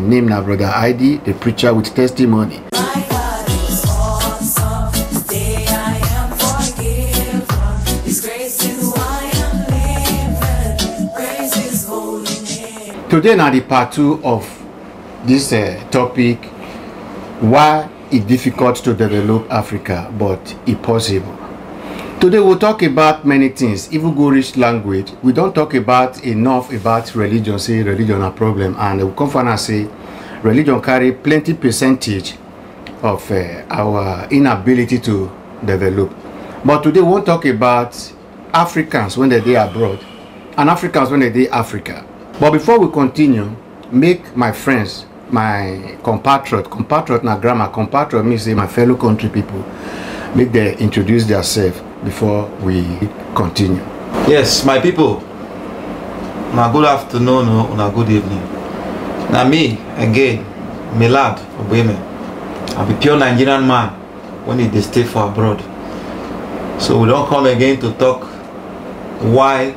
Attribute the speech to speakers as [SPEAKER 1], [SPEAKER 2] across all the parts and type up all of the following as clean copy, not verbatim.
[SPEAKER 1] name is Brother ID, the preacher with testimony. Today now the part 2 of this topic, why it's difficult to develop Africa but it's possible. Today we'll talk about many things. If we go reach language, we don't talk about enough about religion, say religion a problem, and we'll come and say religion carry plenty percentage of our inability to develop. But today we won't talk about Africans when they're abroad and Africans when they're Africa. But before we continue, make my friends, my compatriot na grammar, compatriot means say my fellow country people, make them introduce themselves before we continue.
[SPEAKER 2] Yes, my people, na good afternoon or na good evening. Now me, again, Milad Obeme. I'm a pure Nigerian man when he stay for abroad. So we don't come again to talk why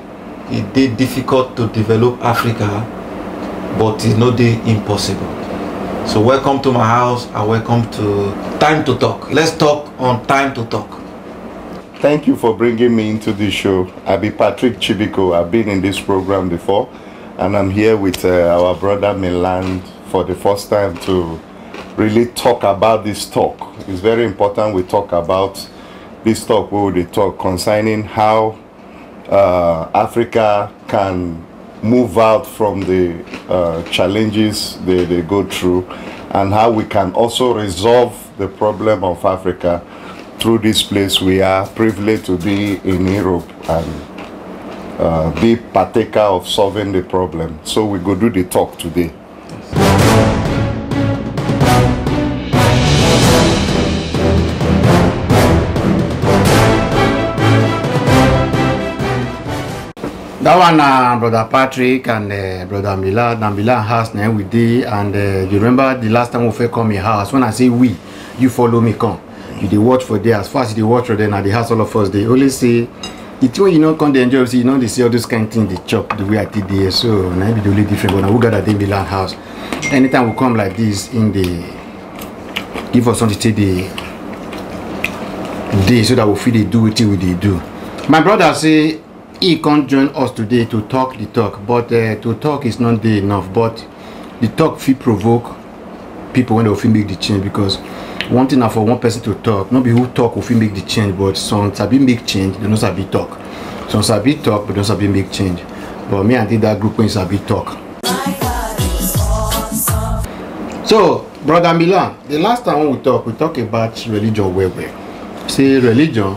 [SPEAKER 2] it did difficult to develop Africa, but it's not impossible. So welcome to my house and welcome to Time to Talk. Let's talk on Time to Talk.
[SPEAKER 3] Thank you for bringing me into this show. I'll be Patrick Chibiko. I've been in this program before, and I'm here with our brother Milan for the first time to really talk about this talk. It's very important we talk about this talk where we talk concerning how Africa can move out from the challenges they go through, and how we can also resolve the problem of Africa through this place we are privileged to be in Europe and be partaker of solving the problem. So we go do the talk today.
[SPEAKER 1] That one, Brother Patrick and Brother Milan. And Milan house now we did, and you remember the last time we come in house. When I say we, you follow me come. You dey watch for there. As fast as you watch for there, now the house all of us they only say it's when you know come the enjoy. See, you know they see all those kind of things they chop the way I did there. So now be the only different. But now we got that in Milan house. Anytime we come like this in the give us something to the day so that we feel they do what they do. My brother say he can't join us today to talk the talk, but to talk is not day enough. But the talk feel provoke people when they feel make the change, because one thing now for one person to talk, not be who talk will feel make the change, but some sabi make change, they don't sabi talk. Some sabi talk, but don't sabi make change. But me, I did that group when sabi talk. So, Brother Milan, the last time when we talk about religion where we say religion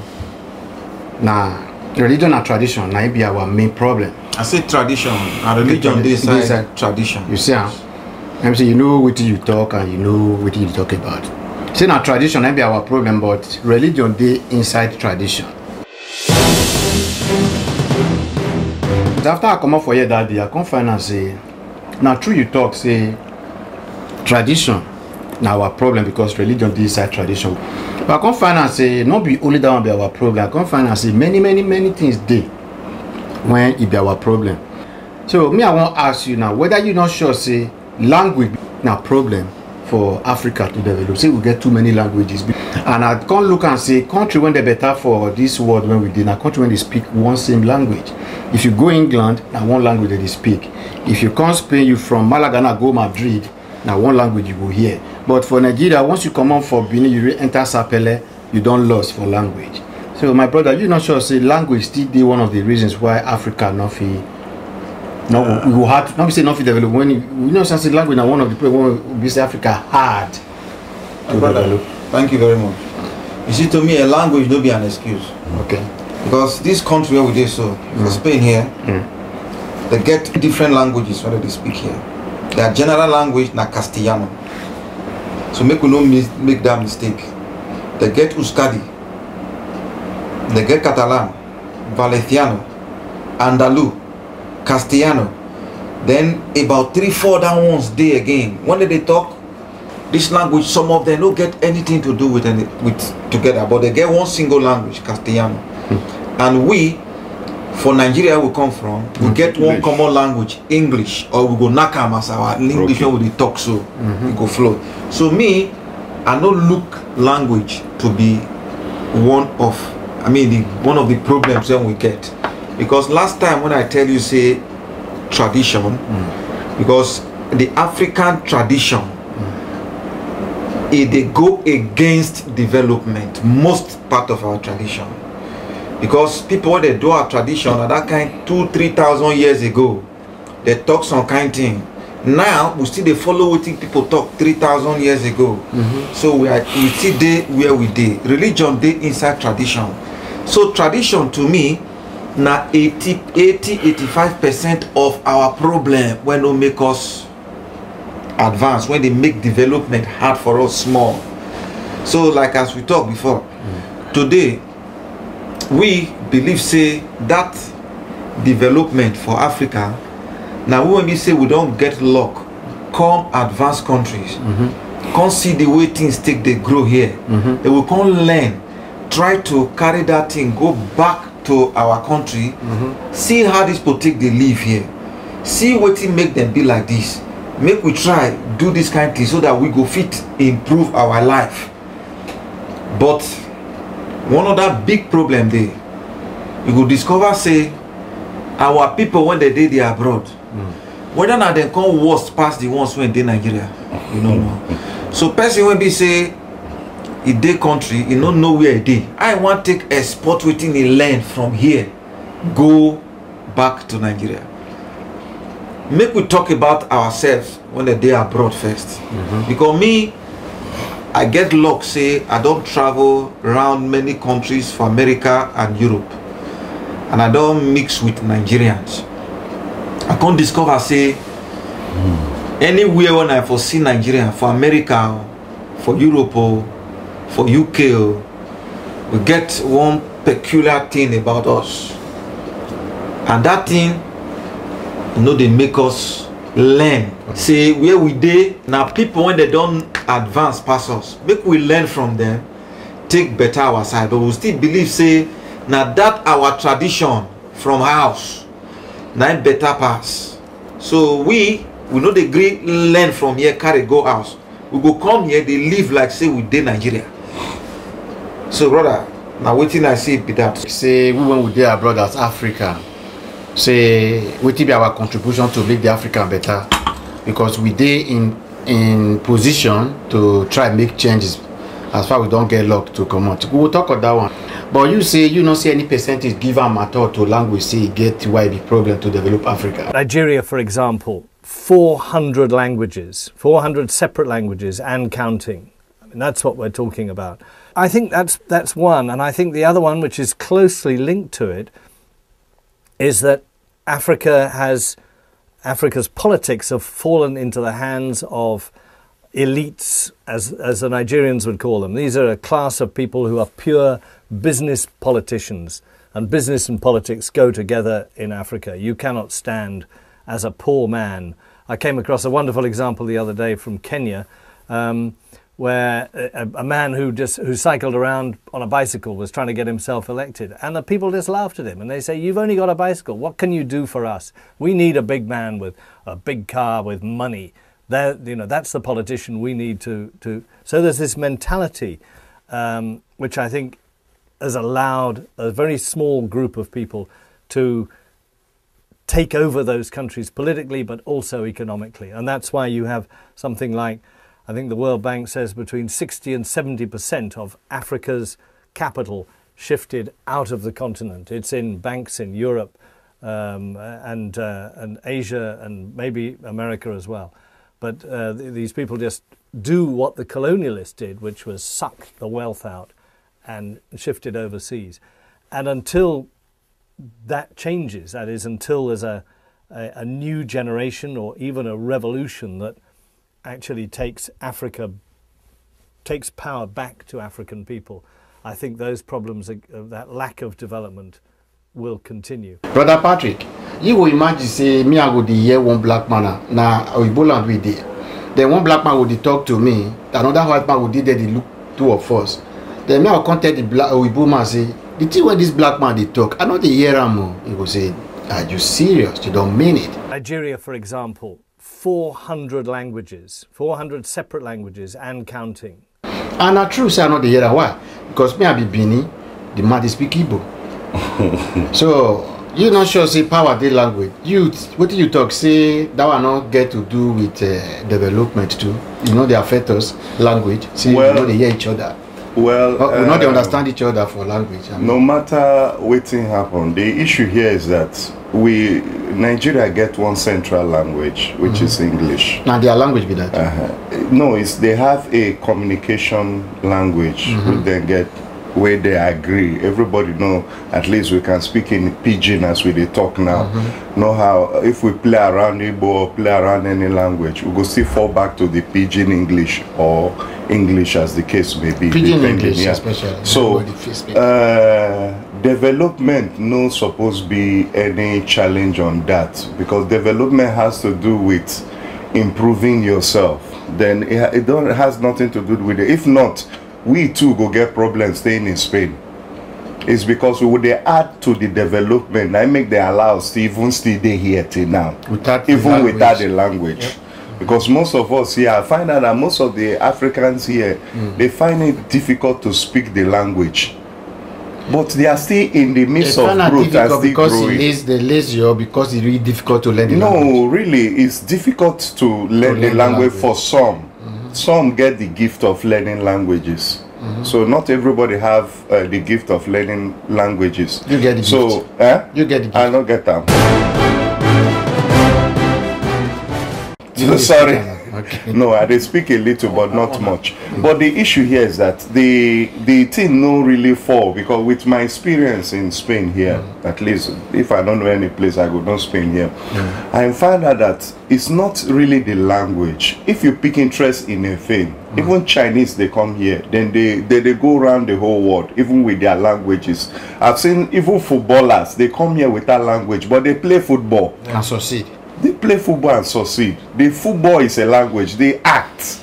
[SPEAKER 1] now. Religion and tradition now be our main problem. I say tradition and religion this side tradition. You see, I'm saying you know what you talk and you know what you talk about. Say now tradition now be our problem, but religion they inside tradition. After I come up for here that day, I come find and say, now true you talk say tradition now our problem because religion they inside tradition. But I can't find and say not be only that one be our problem. I can't find and say many things dey when it be our problem. So me I want to ask you now whether you not sure say language na problem for Africa to develop. Say we get too many languages, and I can't look and say country when they better for this world when we did a country when they speak one same language. If you go England, now one language that they speak. If you come Spain, you from Malaga na go Madrid, now one language you will hear. But for Nigeria, once you come out for Benin, you enter Sapele, you don't lost for language. So my brother, you not sure say language still be one of the reasons why Africa not feel we will hard not be say not develop when we know say language now one of the problem we say Africa hard to develop.
[SPEAKER 2] Thank you very much. You see, to me a language don't be an excuse. Okay. Because this country where we did so, Spain here, they get different languages whether they speak here. Their general language na Castellano. So make we no make that mistake. They get Euskadi, they get Catalan, Valenciano, Andalu, Castellano. Then about 3-4 other ones day again. When they talk this language, some of them don't get anything to do with together, but they get one single language, Castellano. And we, For Nigeria we come from, we get one
[SPEAKER 3] English.
[SPEAKER 2] common language, English, or we go knack am as our English when we dey talk, so we go flow. So me, I no look language to be one of the problems that we get. Because last time when I tell you say tradition, because the African tradition, they go against development, most part of our tradition. Because people when they do our tradition at that kind 2,000-3,000 years ago, they talk some kind thing. Now we still they follow what people talk 3,000 years ago. So we still there where we did. Religion dey inside tradition. So tradition to me, na 80-85% of our problem when they make us advance, when they make development hard for us small. So like as we talked before, today we believe say that development for Africa, now when we say we don't get luck, come advanced countries, come see the way things take they grow here, they will come learn, try to carry that thing, go back to our country, see how these people take they live here, see what it make them be like this, make we try do this kind of thing so that we go fit improve our life. But one other big problem there, you go discover say our people when they did abroad, whether now they come worse past the ones when they Nigeria, you don't know. So person when be say in their country, you don't know where they. I want to take export within a land from here, go back to Nigeria. Make we talk about ourselves when they abroad first. Because me, I get luck say I don't travel around many countries for America and Europe, and I don't mix with Nigerians. I can't discover say anywhere when I foresee Nigeria, for America, for Europe, or for UK, we get one peculiar thing about us, and that thing, you know, they make us learn. Say where we dey now, people when they don't advance past us, make we learn from them, take better our side. But we still believe say now that our tradition from house now better pass. So we know the great learn from here, carry go house. We go come here, they live like say we dey Nigeria. So brother, now waiting I see be that.
[SPEAKER 1] Say we when we dey abroad as Africa, say what be our contribution to make the African better, because we dey in position to try make changes as far we don't get luck to come out. We will talk about that one. But you say you don't see any percentage given at all to language say get why the problem to develop Africa.
[SPEAKER 4] Nigeria, for example, 400 languages, 400 separate languages and counting. I mean, that's what we're talking about. I think that's one, and I think the other one, which is closely linked to it, is that Africa's politics have fallen into the hands of elites, as the Nigerians would call them. These are a class of people who are pure business politicians, and business and politics go together in Africa. You cannot stand as a poor man. I came across a wonderful example the other day from Kenya, where a man who cycled around on a bicycle was trying to get himself elected, and the people just laughed at him and they say, "You've only got a bicycle. What can you do for us? We need a big man with a big car with money. That's the politician we need to." So there's this mentality, which I think has allowed a very small group of people to take over those countries politically, but also economically. And that's why you have something like, I think the World Bank says between 60 and 70% of Africa's capital shifted out of the continent. It's in banks in Europe and Asia and maybe America as well. But these people just do what the colonialists did, which was suck the wealth out and shift it overseas. And until that changes, that is, until there's a new generation or even a revolution that actually takes power back to African people, I think those problems, that lack of development, will continue.
[SPEAKER 1] Brother Patrick, you will imagine say me I go the hear one black man na Oyiboland we dey. Then one black man would talk to me, another white man would dey there, they look two of us. Then me I will contact the black Oyibo man say the thing when this black man they talk, I know they hear him. He go say, "Are you serious? You don't mean it?"
[SPEAKER 4] Nigeria, for example, 400 languages, 400 separate languages and counting.
[SPEAKER 1] And I true say I know they hear that. Why? Because me I be Bini, the man they speak Igbo. So you not sure say power the language. What do you talk? Say that will not get to do with development too. You know they affect us language. See,
[SPEAKER 3] well,
[SPEAKER 1] you know they hear each other.
[SPEAKER 3] Well,
[SPEAKER 1] we know they understand each other for language.
[SPEAKER 3] No matter what thing happen, the issue here is that Nigeria get one central language, which is English.
[SPEAKER 1] Now their language be that.
[SPEAKER 3] No, they have a communication language which they get where they agree. Everybody know at least we can speak in pidgin as we talk now. Know how if we play around Igbo or play around any language, we go still fall back to the pidgin English or English as the case may be.
[SPEAKER 1] Pidgin English, especially.
[SPEAKER 3] So development no supposed to be any challenge on that, because development has to do with improving yourself. Then it has nothing to do with it. If not, we too go get problems staying in Spain. It's because we would add to the development. I make the allows to even stay there here till now, without the language. Yep. Because most of us here, I find out that most of the Africans here, they find it difficult to speak the language. But they are still in the midst of growth and still
[SPEAKER 1] because
[SPEAKER 3] growing.
[SPEAKER 1] They're lazy or because it's really difficult to learn the language?
[SPEAKER 3] No, really, it's difficult to learn the language for some. Some get the gift of learning languages. So not everybody have the gift of learning languages.
[SPEAKER 1] You get the gift. You get the gift.
[SPEAKER 3] I don't get them. Sorry.
[SPEAKER 1] Okay.
[SPEAKER 3] No, I speak a little, but not much. But the issue here is that the thing no really fall, because with my experience in Spain here, at least if I don't know any place, I go down Spain here. I find out that it's not really the language. If you pick interest in a thing, even Chinese, they come here, then they go around the whole world, even with their languages. I've seen even footballers, they come here without language, but they play football
[SPEAKER 1] and succeed.
[SPEAKER 3] They play football and succeed. The football is a language. They act.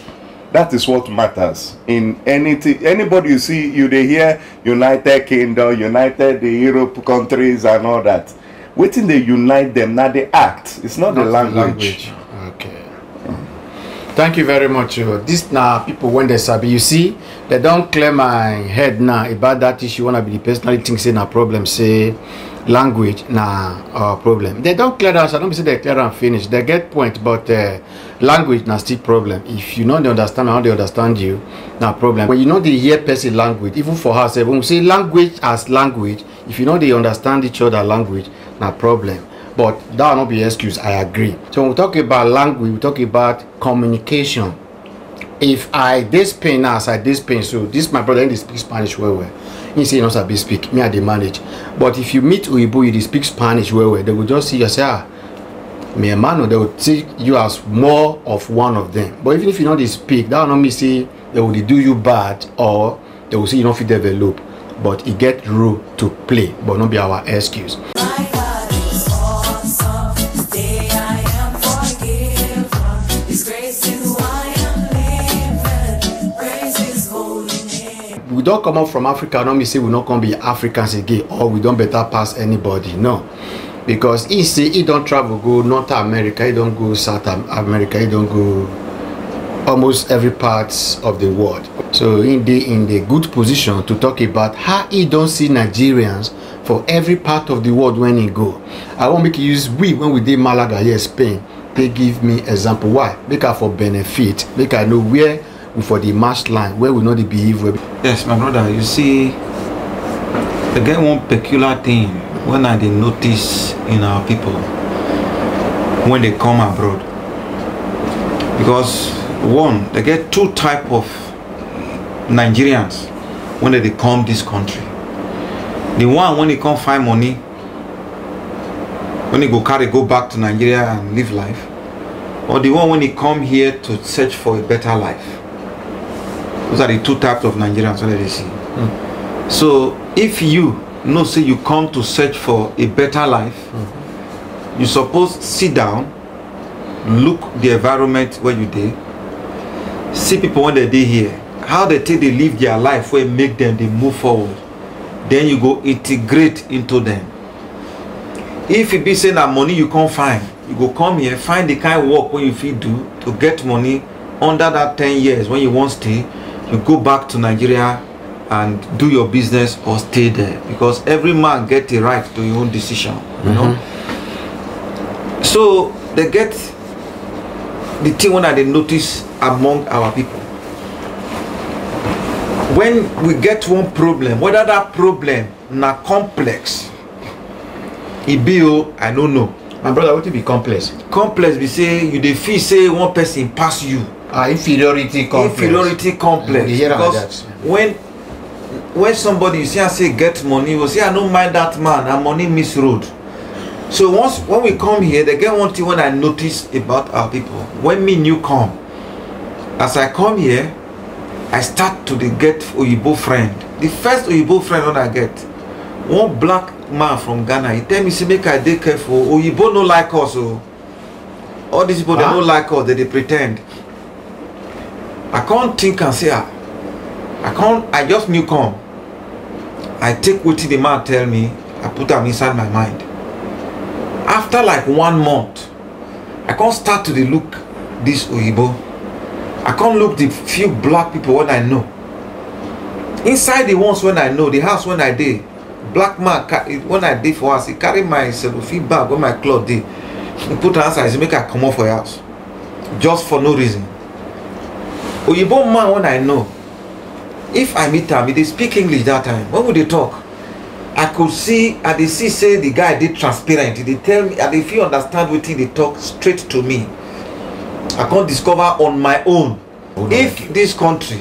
[SPEAKER 3] That is what matters in anything. Anybody you see, they hear United Kingdom, United the Europe countries and all that. Waiting they unite them, now they act. It's not the language.
[SPEAKER 1] Okay. Thank you very much. This now people when they sabi, you see, they don't clear my head now about that issue. Wanna be the personality thing say na problem, say language na problem. They don't clear us. I don't say they clear and finish. They get point, but language na still problem. If you know they understand how they understand you, na problem. When you know they hear person language, even for us, when we say language as language, if you know they understand each other language, na problem. But that will not be an excuse. I agree. So when we talk about language, we talk about communication. If I this Spain now, as I this Spain, so this my brother, he speak Spanish well. He say he knows how to speak. Me, I dey manage. But if you meet Uibo, you speak Spanish well. They will just see you say, me a man, or they will see you as more of one of them. But even if you know they speak, that will not mean say they will do you bad, or they will say you don't fit develop. But it get role to play, but not be our excuse. We don't come up from Africa, don't mean say we not gonna be Africans again, or we don't better pass anybody. No, because he say he don't travel go North America, he don't go South America, he don't go almost every part of the world. So in the good position to talk about how he don't see Nigerians for every part of the world when he go. I won't make you use when we did Malaga here, Spain. They give me example why make I for benefit, make I know where for the match line where we know the behavior.
[SPEAKER 2] Yes, my brother, you see, they get one peculiar thing when I did notice in our people when they come abroad. Because one, they get two type of Nigerians when they come this country. The one when they come find money, when they go back to Nigeria and live life, or the one when they come here to search for a better life. Those are the two types of Nigerians that they see. So if you know, say you come to search for a better life, you suppose sit down, look the environment where you dey, see people when they dey here, how they take they live their life, where make them they move forward. then you go integrate into them. If you be saying that money you can't find, you go come here, find the kind of work when you fit do to get money under that 10 years when you want to stay, you go back to Nigeria and do your business or stay there, because every man get the right to his own decision, you know. So they get the thing when they notice among our people. When we get one problem, whether that problem na complex, it be I don't know.
[SPEAKER 1] My brother, what will be complex?
[SPEAKER 2] Complex be say you dey feel say one person pass you.
[SPEAKER 1] Inferiority complex.
[SPEAKER 2] Inferiority complex. Because when somebody you see and say get money, you will say I don't mind that man, and money miss road. So when we come here, they get one thing when I notice about our people. When me new come, as I come here, I start to get Oyibo friend. The first Oyibo friend when I get, one black man from Ghana, he tell me, say make I dey careful. Oyibo no like us. Oh. All these people, they don't like us, they pretend. I can't think and say, I just new come. I take what the man tell me, I put them inside my mind. After like 1 month, I can't start to look this Oyibo. I can't look the few black people when I know. Inside the ones when I know, the house when I did, black man when I did for us, he carry my cellophane bag when my cloth did. He put her outside, he make her come off for your house. Just for no reason. Oyibo man when I know, if I meet him, they speak English that time. When would they talk? I could see, and they see say the guy did transparent. They tell me, and if you understand what they talk straight to me, I can't discover on my own. If this country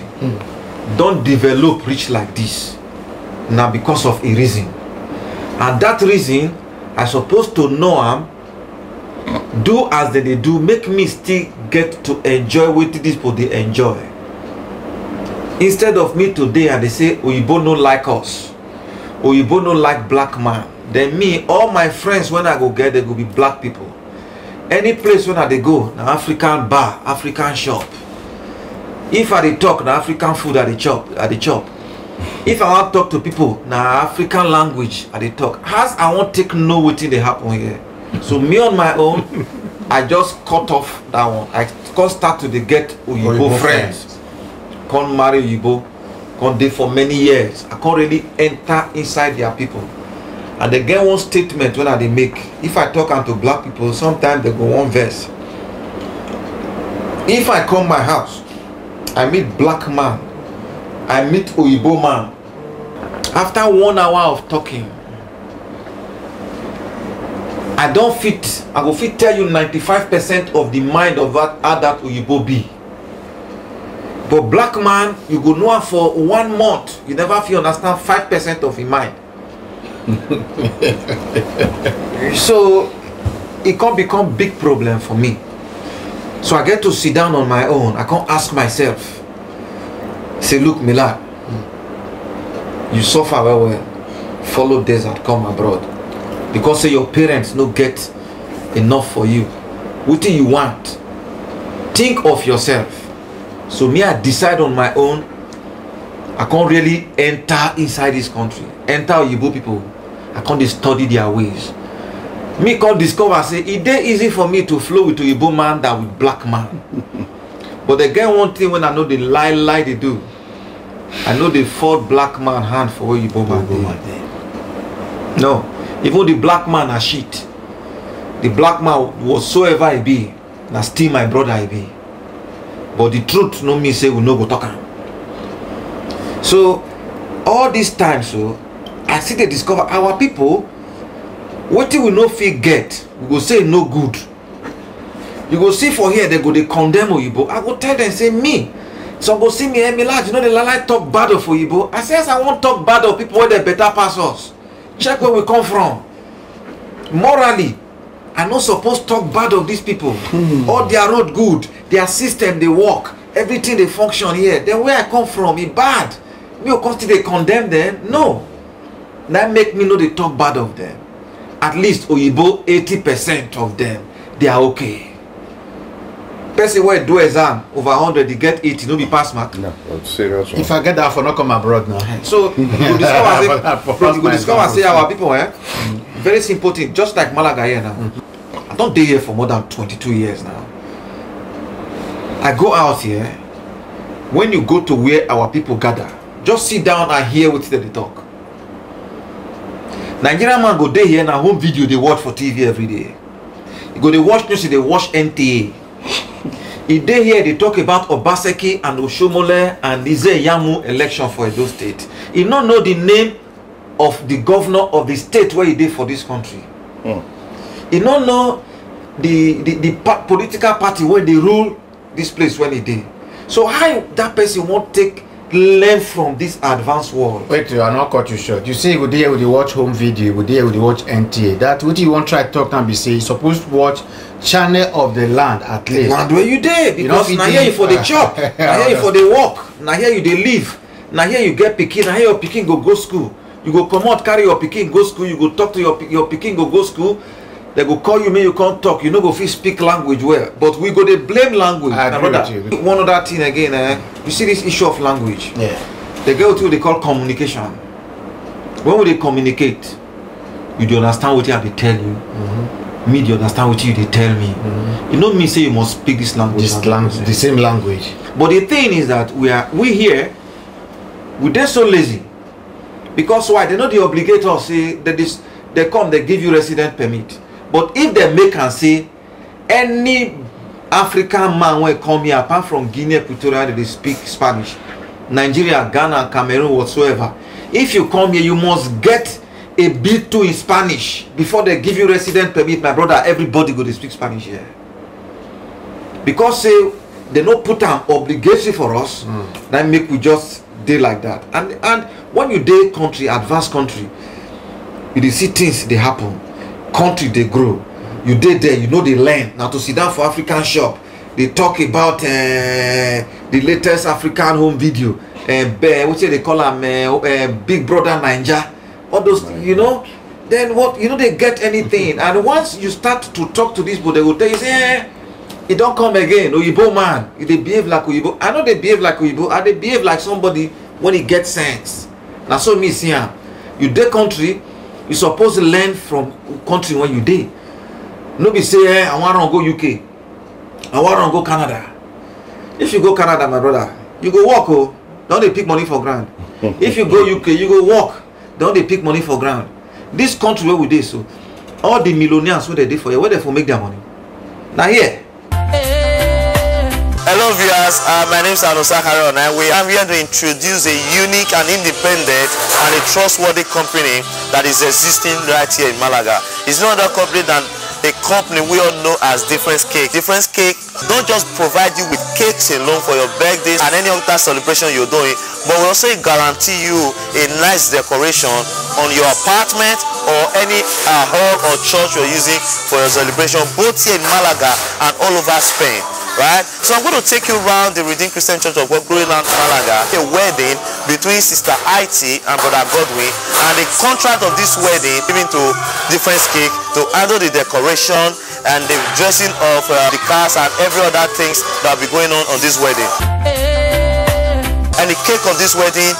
[SPEAKER 2] don't develop rich like this, now because of a reason, and that reason I supposed to know am, do as they do, make me still get to enjoy what these people they enjoy. Instead of me today and they say Oyibo no like us, Oyibo no like black man, then me, all my friends when I go get, they go be black people. Any place when I they go, na African bar, African shop. If I they talk, na African food I they chop, If I want to talk to people, na African language I they talk. As I want to take know what they happen here. So me on my own, I just cut off that one. I can't start to get Oyibo friends. Can't marry Oyibo. Can't date for many years. I can't really enter inside their people. And they get one statement when they make. If I talk to black people, sometimes they go one verse. If I come my house, I meet black man, I meet Oyibo man. After 1 hour of talking, I don't fit. I go fit tell you 95% of the mind of how that Oyibo be. But black man, you go know for 1 month, you never feel understand 5% of his mind. So it can become big problem for me. So I get to sit down on my own. I can't ask myself, say, look, Milad, you suffer well, follow desert, come abroad, because say your parents no get enough for you. What do you want? Think of yourself. So me, I decide on my own. I can't really enter inside this country, enter Oyibo people. I can't study their ways. Me can't discover, say, it is easy for me to flow with Oyibo man than with black man. But they get one thing when I know the lie they do. I know they fought black man hand for Oyibo man. No, even the black man a shit. The black man whatsoever he be, na still my brother he be. But the truth no me say we no go talk am. So all this time, so I see they discover our people, what we no fit get, we go say no good. You go see for here, they go they condemn Oyibo. I go tell them, say me. Some go see me, Milad, you know they like talk bad of Oyibo. I say, yes, I won't talk bad of people where they better pass us. Check where we come from. Morally, I'm not supposed to talk bad of these people. All their road good, their system they work, everything they function here. Then where I come from, it bad. Me of course they condemn them. No. That make me know they talk bad of them. At least Oyibo, 80% of them, they are okay. person where do exam over 100, they get 80, no be pass mark.
[SPEAKER 3] No, that's serious one.
[SPEAKER 1] If I get that for not come abroad now.
[SPEAKER 2] So you go discover say our people, very simple thing, just like Malaga here now. I don't stay here for more than 22 years now. I go out here. When you go to where our people gather, just sit down and hear what they talk. Nigerian man go there here na home video they watch for TV every day. You go they watch news, they watch NTA. If they here they talk about Obaseki and Oshomole and Ize Yamu election for Edo State. He not know the name of the governor of the state where he did for this country. He not know the political party where they rule this place when he did. So how that person won't learn from this advanced world?
[SPEAKER 1] Wait, I not cut you short. You say you go there with the watch home video, you go there with the watch NTA. That what you want try to talk and be say you supposed to watch channel of the land at least.
[SPEAKER 2] Land where you there, because now here you for the job, now here you for the work, now here you they live, now here you get pikin, now here your pikin go school. You go come out, carry your pikin go school, you go talk to your pikin go school. They go call you, you can't talk, you know go fit speak language well. But we go they blame language.
[SPEAKER 1] I agree with you.
[SPEAKER 2] One other thing again, you see this issue of language.
[SPEAKER 1] Yeah.
[SPEAKER 2] They go to what they call communication. When they communicate, you do understand what they tell you. Me, do you understand what you they tell me. You know me say you must speak this language.
[SPEAKER 1] The same language.
[SPEAKER 2] But the thing is that we here, they're so lazy. Because why? They know they obligate us, say that they come, they give you resident permit. But if they make and say any African man will come here apart from Guinea Equatorial, they speak Spanish, Nigeria, Ghana, Cameroon, whatsoever. If you come here, you must get a B2 in Spanish before they give you resident permit. My brother, everybody go to speak Spanish here. Because say they don't put an obligation for us, that make we just day like that. And when you day country, advanced country, you see things they happen. Country they grow. You did there, you know they learn. Now to sit down for African shop, they talk about the latest African home video. What say they call them Big Brother Ninja. All those, you know. Then what, you know, they get anything. And once you start to talk to these people, they will tell you, say, it don't come again. Oyibo man, they behave like Oyibo. I know they behave like Oyibo, and they behave like somebody when he gets sense. Now so me see you dey country, you supposed to learn from country when you dey. No be say I want to go UK, I want to go Canada. If you go Canada, my brother, you go work, oh, don't they pick money for ground. If you go UK, you go work, don't they pick money for ground. This country where we dey, so all the millionaires where they dey for here, where they for make their money. Now here.
[SPEAKER 5] Hello viewers, my name is Anosa Haron and I'm here to introduce a unique and independent and a trustworthy company that is existing right here in Malaga. It's no other company than a company we all know as Difference Cake. Difference Cake don't just provide you with cakes alone for your birthdays and any other celebration you're doing, but we also guarantee you a nice decoration on your apartment or any hall or church you're using for your celebration, both here in Malaga and all over Spain. Right? So I'm going to take you around the Redeemed Christian Church of God, Glory Land, Malaga. A wedding between Sister IT and Brother Godwin, and the contract of this wedding given to Difference Cake to handle the decoration and the dressing of the cars and every other things that will be going on this wedding. And the cake of this wedding,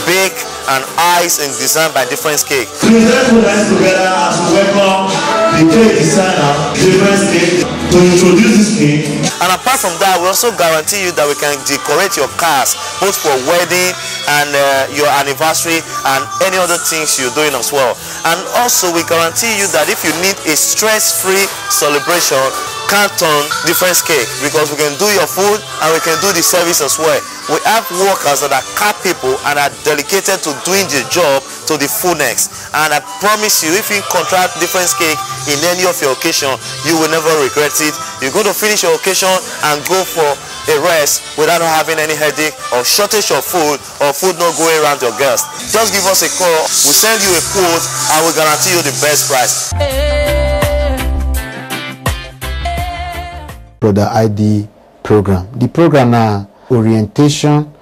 [SPEAKER 5] baked and iced and designed by Difference Cake.
[SPEAKER 6] Please let's put hands together as we welcome the cake designer, Difference Cake, to introduce this cake.
[SPEAKER 5] And apart from that, we also guarantee you that we can decorate your cars both for wedding and your anniversary and any other things you're doing as well. And also we guarantee you that if you need a stress-free celebration, count on Difference Cake, because we can do your food and we can do the service as well. We have workers that are capable and are dedicated to doing the job to the fullness. And I promise you, if you contract Difference Cake in any of your occasion, you will never regret it. You're going to finish your occasion and go for a rest without having any headache or shortage of food or food not going around your guests. Just give us a call, we'll send you a quote and we'll guarantee you the best price.
[SPEAKER 1] Brother ID program. The program now orientation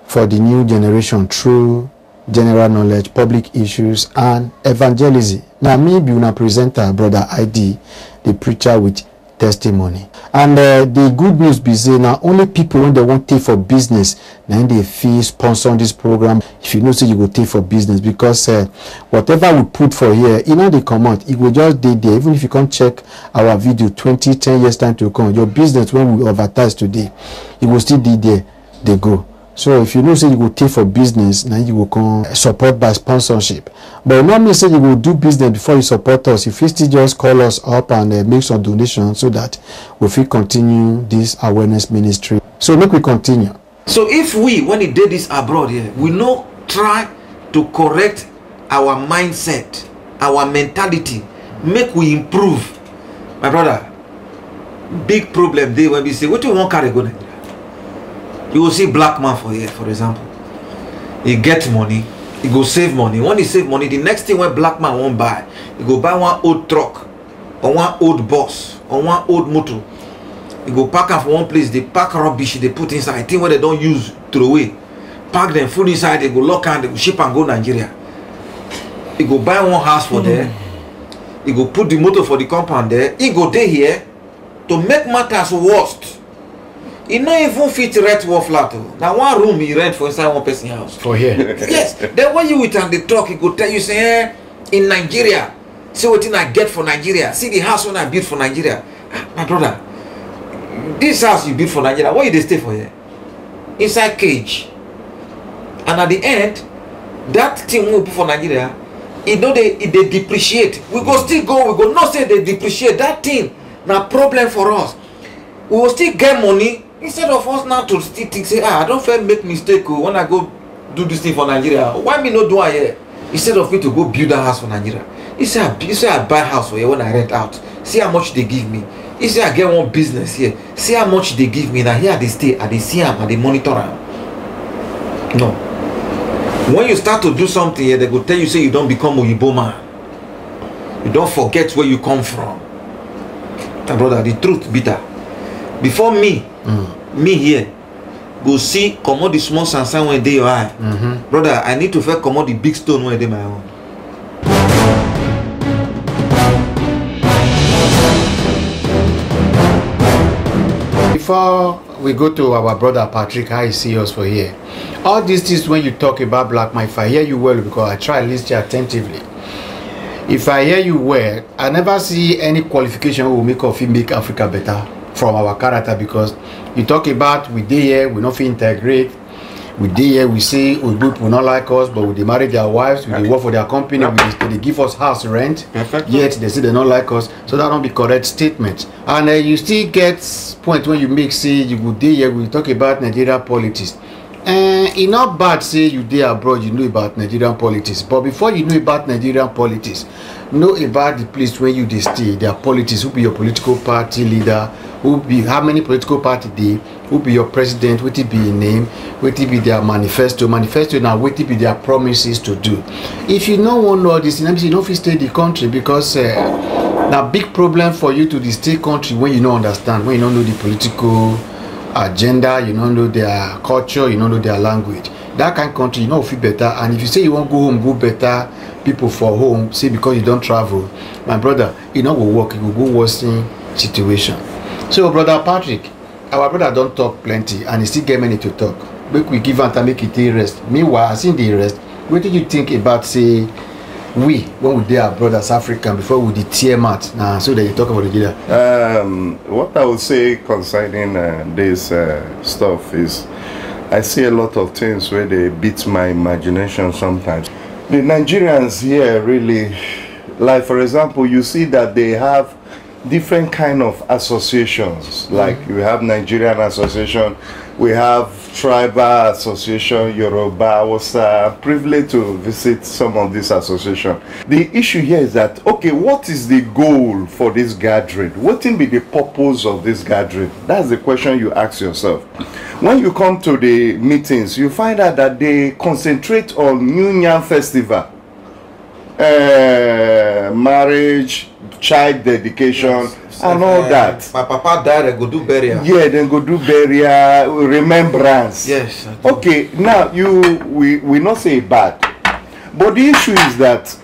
[SPEAKER 1] for the new generation through general knowledge, public issues, and evangelism. Now me be una presenter, Brother ID, the preacher with testimony. And the good news be say now only people when they want take for business, then they fee sponsor this program. If you know say you go take for business, because whatever we put for here, you know they come out, it will just be there. Even if you come check our video 10 years time to come, your business when we advertise today, it will still be there, they go. So if you know say you go take for business, now you will come support by sponsorship. But it not mean say you will do business before you support us. If you still just call us up and make some donations so that we will continue this awareness ministry. So make we continue.
[SPEAKER 2] So if we, when we did this abroad here, we no try to correct our mindset, our mentality, make we improve. My brother, big problem there when we say, what do you want carry go Nigeria? You will see black man for here, for example. He get money, he go save money. When he save money, the next thing when black man won't buy, he go buy one old truck, or one old bus, or one old motor. He go pack am for one place, they pack rubbish, they put inside, thing where they don't use, throw away. Pack them food inside, they go lock and they go ship and go Nigeria. He go buy one house for there. He go put the motor for the compound there. He go there here to make matters worst. He not even fit rent one flat. Now one room he rent for inside one person's house.
[SPEAKER 1] For here.
[SPEAKER 2] Yes. Then when you with and they talk, he go tell you say, in Nigeria, see what thing I get for Nigeria. See the house when I built for Nigeria. My brother, this house you built for Nigeria, where you they stay for here? Inside cage. And at the end, that thing we put for Nigeria, it know they depreciate. We go still go, we go not say they depreciate that thing. Now problem for us. We will still get money instead of us now to still think say, I don't feel make mistake when I go do this thing for Nigeria. Why me not do it here? Instead of me to go build a house for Nigeria. You say I buy a house for here when I rent out. See how much they give me. You say I get one business here. See how much they give me. Now here they stay and they see them and they monitor them. No. When you start to do something here, they go tell you say you don't become Oyibo man. You don't forget where you come from. My brother, the truth bitter. Before me here, go see come out the small sansan when they your eye. Brother, I need to first come out the big stone when they my own.
[SPEAKER 1] Before we go to our brother Patrick, how he see us for here. All these things when you talk about black man, if I hear you well, because I try to listen attentively. If I hear you well, I never see any qualification will make Africa better from our character, because you talk about we dey here, we not feel integrate. We dey here, we say we people not like us, but we dey marry their wives, we dey work for their company, they give us house rent. Yet they say they not like us, so that don't be correct statement. And you still get point when you make say you go dey here, we talk about Nigerian politics. It's not bad say you dey abroad, you know about Nigerian politics, but before you know about Nigerian politics, know about the place where you dey stay, their politics, who be your political party leader, who be how many political party dey, who be your president, what it be your name, what it be their manifesto now, what it be their promises to do. If you don't want all this, you don't fit stay the country, because now big problem for you to the state country when you don't understand, when you don't know the political agenda, you don't know their culture, you don't know their language. That kind of country, you know, feel better. And if you say you want to go home, go better people for home, say because you don't travel, my brother, you know, will work, you will go worsen situation. So, brother Patrick, our brother don't talk plenty, and he still get many to talk. Make we give him time, make it rest. Meanwhile, as in the rest, what did you think about say when we did our brothers African before we did tear mat now, so that you talk about Nigeria?
[SPEAKER 3] What I would say concerning this stuff is, I see a lot of things where they beat my imagination sometimes. The Nigerians here really, like for example, you see that they have different kind of associations. Like we have Nigerian Association, we have Tribal Association, Yoruba. I was privileged to visit some of these associations. The issue here is that, okay, what is the goal for this gathering? What will be the purpose of this gathering? That's the question you ask yourself. When you come to the meetings, you find out that they concentrate on New Yam Festival, marriage, child dedication, and all that.
[SPEAKER 2] My papa died, I go do burial.
[SPEAKER 3] Yeah, then go do burial, remembrance.
[SPEAKER 2] Yes.
[SPEAKER 3] Okay, now we not say bad, but the issue is that,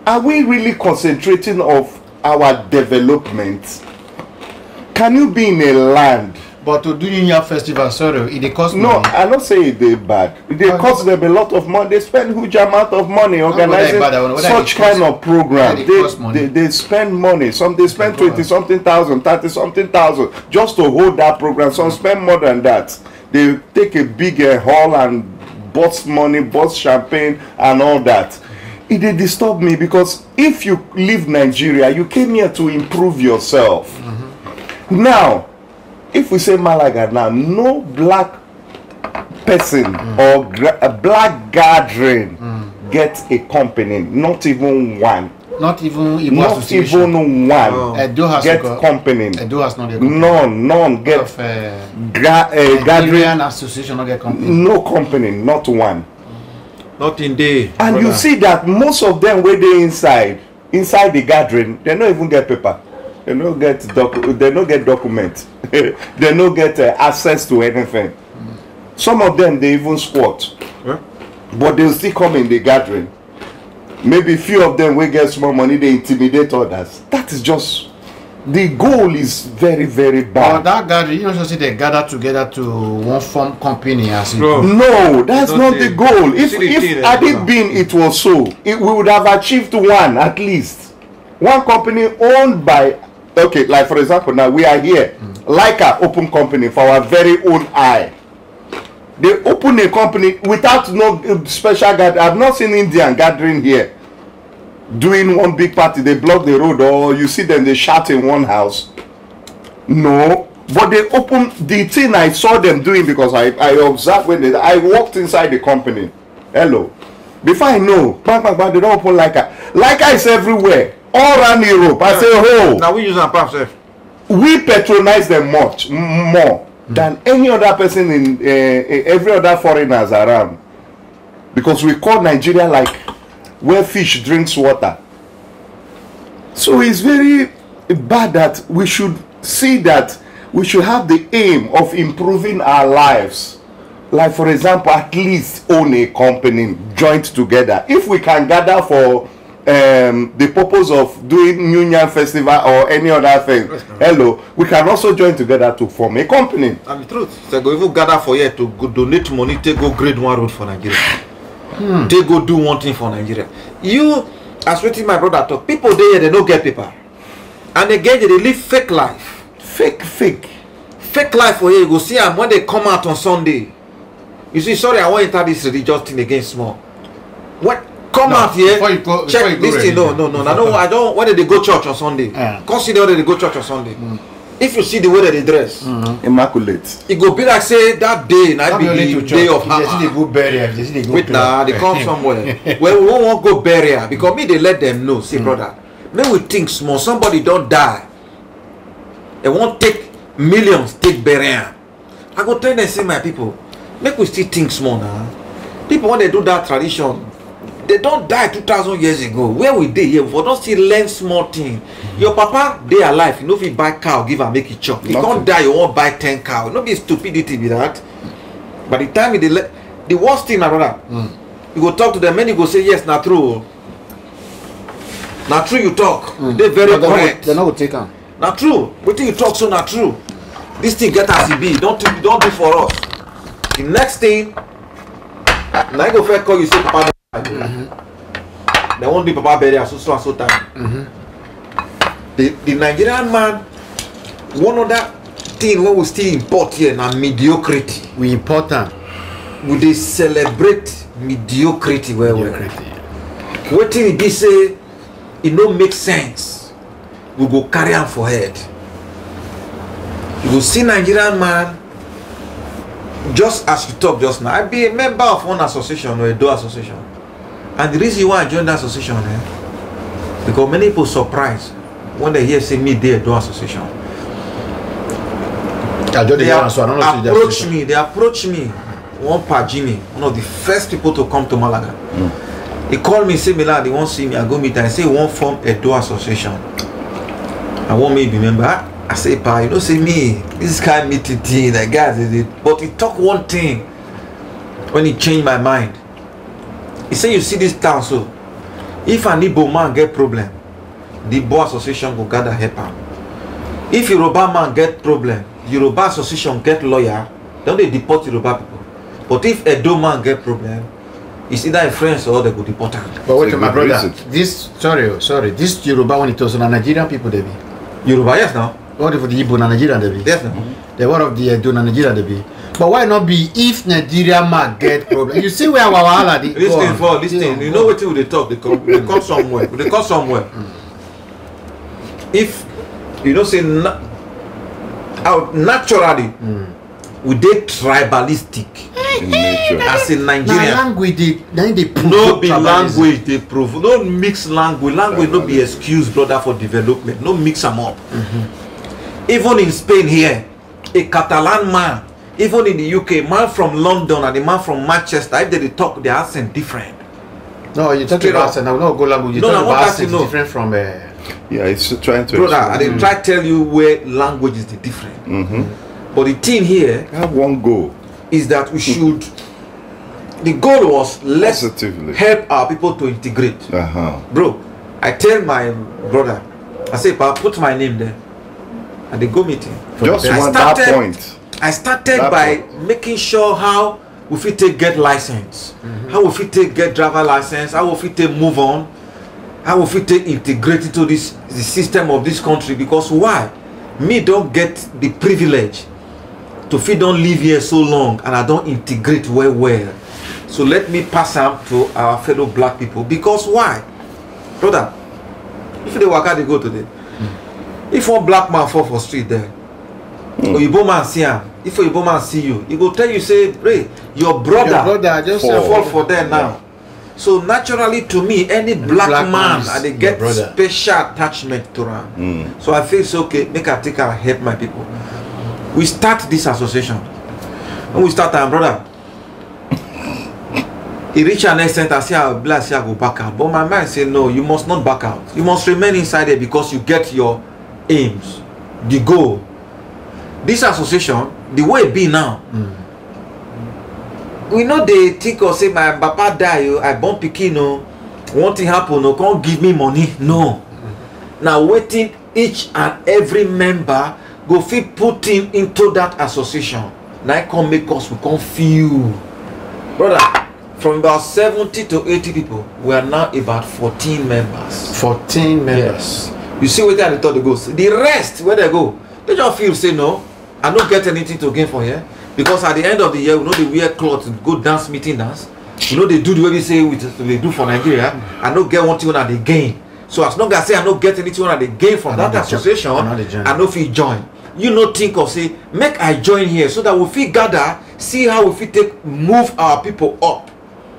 [SPEAKER 3] are we really concentrating of our development? can you be in a land?
[SPEAKER 1] But to do New Year festival, sorry, it costs
[SPEAKER 3] No,
[SPEAKER 1] money.
[SPEAKER 3] I don't say they bad. They cost them a lot of money. They spend huge amount of money organizing such kind of program. They spend money. Some they spend 20-something thousand, 30-something thousand just to hold that program. Some spend more than that. They take a big hall and bust money, bust champagne and all that. It did disturb me because if you leave Nigeria, you came here to improve yourself. Now, if we say Malaga now, no black person or a black gathering gets a company, not even one.
[SPEAKER 1] Not even
[SPEAKER 3] one get company.
[SPEAKER 1] Edo has not a company.
[SPEAKER 3] None get
[SPEAKER 1] gathering association not get company.
[SPEAKER 3] No company, not one.
[SPEAKER 2] Not in day.
[SPEAKER 3] And brother, you see that most of them where they inside the gathering, they don't even get paper. They don't get documents. They don't get access to anything. Some of them they even squat, but they'll still come in the gathering. Maybe few of them will get small money, they intimidate others. That is just, the goal is very, very bad.
[SPEAKER 1] But that gathering, you know, they gather together to one form company as
[SPEAKER 3] no, that's not the goal. If had it been it was so, we would have achieved one at least. One company owned by, okay, like for example, now we are here, like an open company for our very own eye. They open a company without no special gathering. I've not seen Indian gathering here doing one big party. They block the road, or you see them, they shout in one house. No, but they open the thing. I saw them doing because I observed when I walked inside the company. Hello, before I know, bang, bang, bang, they don't open Leica. Leica is everywhere, all around Europe. I say, oh,
[SPEAKER 2] now we use our pass.
[SPEAKER 3] We patronize them much more than any other person in every other foreigners around, because we call Nigeria like where fish drinks water. So it's very bad that we should see that we should have the aim of improving our lives. Like for example, at least own a company, joint together. If we can gather for the purpose of doing New Year festival or any other thing, hello, we can also join together to form a company.
[SPEAKER 2] And the truth, they go even gather for here to go donate money, to go grade one road for Nigeria. They go do one thing for Nigeria. You, as waiting my brother talk, people there they don't get paper, and again they live fake life. Fake life for here. You go see them when they come out on Sunday. You see, sorry, I want to enter this religious thing again small. What? Come out here, check this thing. No. I don't. Whether they go church on Sunday, consider whether they go church on Sunday. If you see the way that they dress,
[SPEAKER 3] immaculate.
[SPEAKER 2] It go be like say that day, night be the day of
[SPEAKER 1] hammer. They go burial.
[SPEAKER 2] Wait, nah, they come somewhere. Well, we won't go burial because me they let them know. See, brother, when we think small, somebody don't die. They won't take millions, take burial. I go tell them, say my people, make we still think small now. People when they do that tradition, they don't die 2,000 years ago. Where we dey here, we don't still learn small thing. Your papa dey alive, you know if you buy cow, give and make it chop. You can't die, you won't buy 10 cow. No be stupidity be that. By the time the worst thing, my brother, you go talk to them, many go say yes, not true. Not true you talk. They very correct.
[SPEAKER 1] They're not take on.
[SPEAKER 2] Not true. What you talk so not true. This thing get as it be. Don't do for us. The next thing, now I go first call you say papa. They won't do papa burial so time. The Nigerian man, one other thing when we still import here now mediocrity.
[SPEAKER 1] We import them.
[SPEAKER 2] We they celebrate mediocrity where we waiting it be say it don't make sense. We go carry on for head. You go see Nigerian man. Just as you talk just now, I be a member of one association or a door association. And the reason why I joined that association, because many people surprised when they hear say me there door association. They approach me, one pa Jimmy, one of the first people to come to Malaga. He called me, say Milan, they won't see me, I go meet and say we won't form a door association. I want me to be member. I say, pa, you know, say me, this kind of meeting thing, that guy did it. But he talk one thing when he changed my mind. He said, you see this town, so if an Igbo man get problem, the Igbo association will gather help him. If Yoruba man get problem, Yoruba association get lawyer, don't they deport Yoruba people? But if Edo man get problem, it's either a friends or they go deport him.
[SPEAKER 1] But wait, my brother, this this Yoruba when it was on Nigerian people, they be.
[SPEAKER 2] Yoruba, yes now.
[SPEAKER 1] What if the Igbo na Nigerian they be?
[SPEAKER 2] Yes now.
[SPEAKER 1] The one of the Edo na Nigerian they be. But why not be if Nigerian man get problem? You see where our wahala dey.
[SPEAKER 2] Listen. You know what they talk? They come somewhere. They come somewhere. If you don't say naturally, we dey tribalistic
[SPEAKER 3] in nature.
[SPEAKER 2] as in Nigeria.
[SPEAKER 1] Language they prove.
[SPEAKER 2] No be language they prove. No mix language. Language no be excuse, brother, for development. No mix them up. Even in Spain here, a Catalan man, even in the UK, man from London and the man from Manchester, if they talk, their accent different.
[SPEAKER 1] No, you talk about accent. I will not go language. You talk about accent different from.
[SPEAKER 3] Yeah, it's trying to.
[SPEAKER 2] Brother, I didn't try to tell you where language is the different. But the thing here,
[SPEAKER 3] I have one goal.
[SPEAKER 2] Is that we should. The goal was let's
[SPEAKER 3] Positively.
[SPEAKER 2] help our people to integrate. Bro, I tell my brother, I say, "Pa, put my name there," and they go meeting.
[SPEAKER 3] Just one that point.
[SPEAKER 2] I started by making sure how we fit take get license, how we fit take get driver license, how we fit take move on, how we fit take integrate into the system of this country. Because why? Me don't get the privilege to fit don't live here so long, and I don't integrate well. So let me pass out to our fellow black people. Because why, brother? If they work out, they go today. If one black man fall for street there, Oyibo man see him. If Oyibo man see you, he go tell you, say, "Hey, your brother just fall for there now." So naturally, to me, any black man, and they get special attachment to him. So I feel it's okay. Make I take and help my people. We start this association. When we start, our brother, he reach an extent. I say, "I go back out." But my mind say, "No, you must not back out. You must remain inside there because you get your aims, the goal." This association, the way it be now, we know they think or say my papa die, I born pikin, no, one thing happen, no, can't give me money, no. Now waiting each and every member go fit put him into that association. Now it can make us we can feel, brother. From about 70 to 80 people, we are now about 14 members.
[SPEAKER 1] 14 members.
[SPEAKER 2] Yes. You see where they thought they go. The rest, where they go, they just feel say no. I don't get anything to gain from here, because at the end of the year, we know they wear clothes, go dance, meeting dance. You know they do the way we say they do for Nigeria. I don't get one thing that they gain. So as long as I say I don't get anything that they gain from that association, I know if you join. You know think of say make I join here so that we fit gather, see how we fit take move our people up.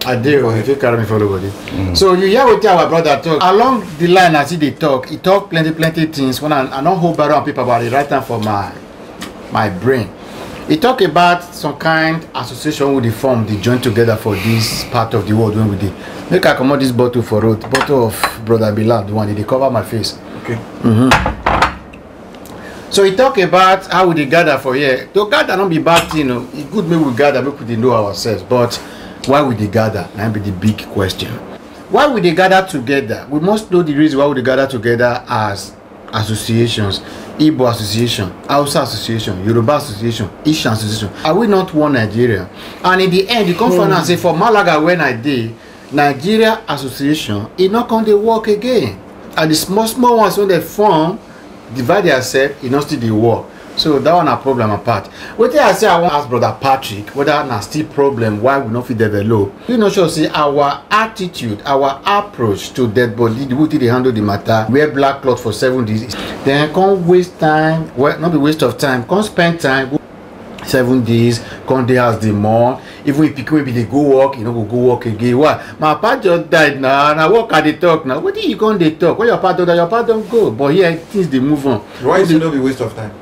[SPEAKER 1] I do. If you carry me for everybody. So you hear what our brother talk along the line as he talk. He talk plenty things. When I don't hold back on people about it right now for my brain. He talk about some kind association with the form they join together for this part of the world when we did. Make I come out this bottle for road. Bottle of Brother Bilal, the one they cover my face.
[SPEAKER 2] Okay.
[SPEAKER 1] So he talk about how we gather for here. To gather not be bad thing, you know. It's good maybe we gather, we could know ourselves. But why would they gather? That be the big question. Why would they gather together? We must know the reason why would they gather together as associations. Igbo Association, Hausa Association, Yoruba Association, Ishan Association. Are we not one Nigeria? And in the end, you come from and say for Malaga when I did, Nigeria Association, it not going to work again. And the small ones when they form, divide themselves, it not still they work. So that one a problem apart. What I say I want to ask Brother Patrick whether na still problem why we not fit develop. You know sure say our attitude, our approach to dead body, the way they handle the matter, wear black cloth for 7 days, then can't waste time, well not be waste of time, can't spend time 7 days, can't dey house the more. Even if people maybe they go work, you know go work again. Why? My papa just died now, and I work at the talk now. What do you going to talk? When your papa don't go. But here things they move on.
[SPEAKER 2] Why is it not be waste of time?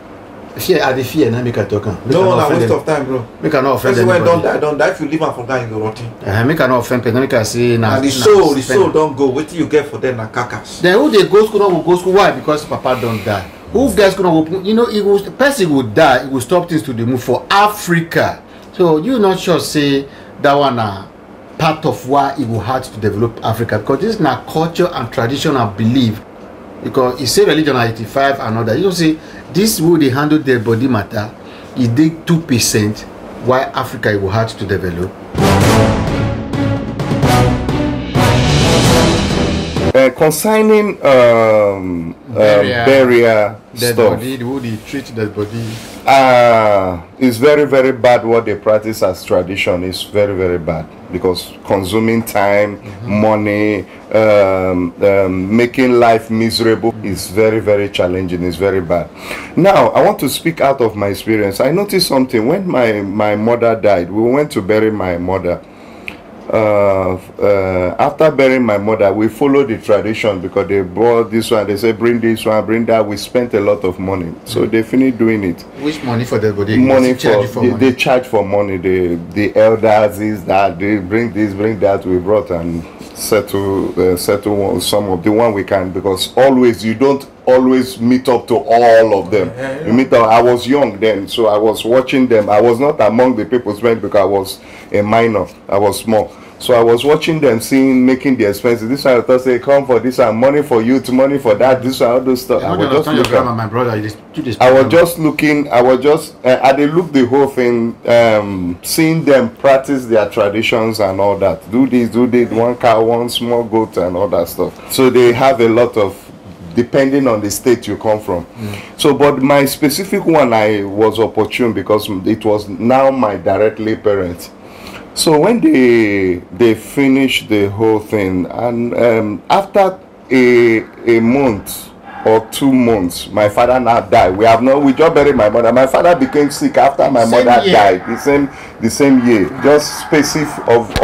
[SPEAKER 1] Fear, I fear, now make a talk.
[SPEAKER 2] No, na waste of time, bro.
[SPEAKER 1] Make a not offend
[SPEAKER 2] anybody. Don't die. If you leave and forget, you go rotting.
[SPEAKER 1] Make a not offend people. Make a say now.
[SPEAKER 2] And the soul don't go. What do you get for them? Na carcass.
[SPEAKER 1] Then who they go school? Not go school. Why? Because Papa don't die. Who guys gonna open? You know, it was the person would die. It will stop things to the move for Africa. So you not sure say that one part of why it will hard to develop Africa, because this is na culture and tradition and belief. because he say religion na 85 and other. You know say this way they handle their body matter, e dey 2%, while Africa it will hard to develop.
[SPEAKER 3] Concerning barrier
[SPEAKER 1] dead
[SPEAKER 3] stuff,
[SPEAKER 1] body, the way they treat dead body.
[SPEAKER 3] it's very, very bad. What they practice as tradition is very, very bad, because consuming time, money, making life miserable is very, very challenging. It's very bad. Now, I want to speak out of my experience. I noticed something. When my mother died, we went to bury my mother. After burying my mother, we followed the tradition, because they brought this one, they said bring this one, bring that. We spent a lot of money, so they finished doing it.
[SPEAKER 1] Which money for the body?
[SPEAKER 3] Money they charge for money. The elders is that they bring this, bring that. We brought and settle some of the one we can, because always you don't always meet up to all of them. You meet up. I was young then, so I was watching them. I was not among the people spent, because I was a minor. I was small. So I was watching them, making the expenses. This one I thought, say, come for this one, money for youth, money for that, this one, all those stuff. I was just looking.
[SPEAKER 1] My brother,
[SPEAKER 3] I was just looking. I was just. I did look the whole thing, seeing them practice their traditions and all that. Do this, do that. One cow, one small goat, and all that stuff. So they have a lot of, depending on the state you come from. So, but my specific one, I was opportune, because it was now my directly parents. So when they finished the whole thing, and after a month or 2 months, my father now died. We just buried my mother. My father became sick after my mother died. The same year, just specific of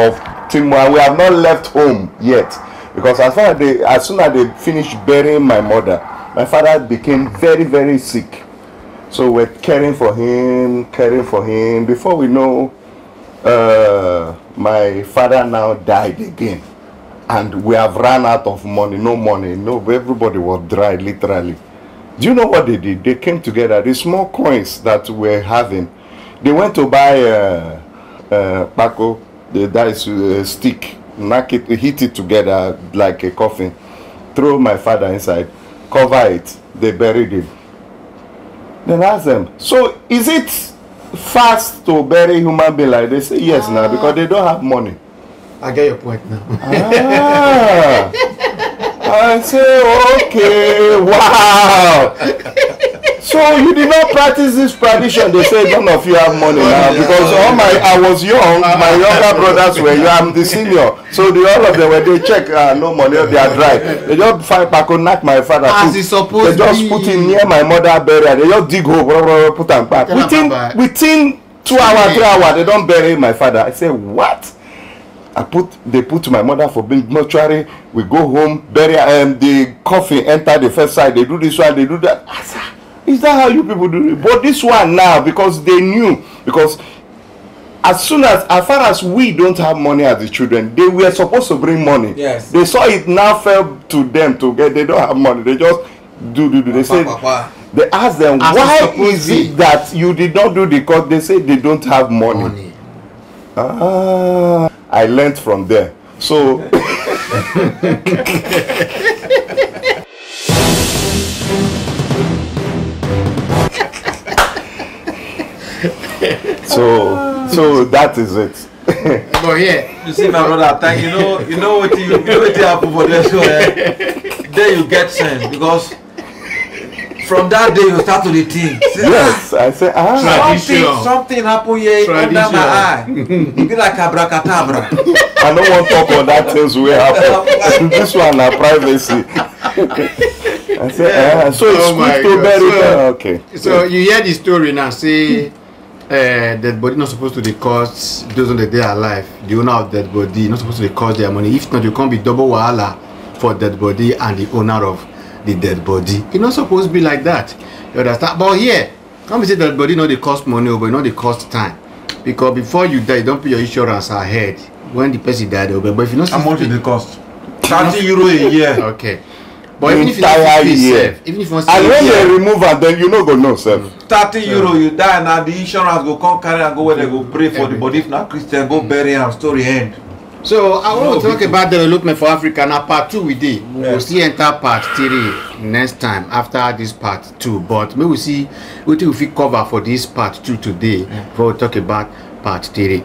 [SPEAKER 3] 2 months. We have not left home yet, because as soon as they finished burying my mother, my father became very, very sick. So we're caring for him. Before we know, my father now died again, and we have run out of money. No, everybody was dry, literally. Do you know what they did? They came together. The small coins that we're having, they went to buy Paco, that is stick, knock it, hit it together like a coffin, throw my father inside, cover it, they buried him. Then ask them, so is it fast to bury human being like they say? Yes, now, because they don't have money.
[SPEAKER 1] I get your point now.
[SPEAKER 3] I say, okay, wow. So you did not practice this tradition. They say none of you have money now, because I was young, my younger brothers were young, I'm the senior. So all of them, when they check, no money, they are dry. They just find Paco, knock my father.
[SPEAKER 1] As it's supposed
[SPEAKER 3] they just put him near my mother burial. They just dig hole, put him back. Within 2 hours, 3 hours, they don't bury my father. I say, what? They put my mother for big mortuary. We go home, bury the coffin, enter the first side. They do this one, they do that. Is that how you people do it? But this one now, because they knew, because as far as we don't have money as the children, they were supposed to bring money.
[SPEAKER 2] Yes.
[SPEAKER 3] They saw it now fell to them to get. They don't have money. They just do. They say. They ask them, why is it that you did not do the court? They say they don't have money. I learned from there. So so that is it.
[SPEAKER 1] But yeah,
[SPEAKER 2] you see, my brother, thank you. You know what happen for this show. There you get sense, because from that day you start to the think.
[SPEAKER 3] Yes, I say
[SPEAKER 2] something happened here under my eye. It be like abracadabra.
[SPEAKER 3] I don't want to talk on that things we happen. This one na privacy. I say, so it's good to bury them. Okay.
[SPEAKER 1] So you hear the story now. Say dead body not supposed to dey cost those on the day alive. The owner of dead body not supposed to dey cost their money. If not, you can't be double wahala for dead body and the owner of the dead body. It's not supposed to be like that. You understand? But here, come say dead body not dey cost money, but not dey cost time. Because before you die, you don't pay your insurance ahead. When the person died, but if you not,
[SPEAKER 2] how much did it cost? 30 euro a year.
[SPEAKER 1] Okay. But even if you
[SPEAKER 3] entire year,
[SPEAKER 1] even if you want
[SPEAKER 3] and when they remove and then you no go know self.
[SPEAKER 2] 30 euro you die, now the insurance go come carry and go where they go pray for the body. If not Christian, go bury and story end.
[SPEAKER 1] So I want to talk about development for Africa. Now part 2 we did. We'll still enter part 3 next time after this part 2. But maybe we see what we will cover for this part 2 today before we talk about part 3.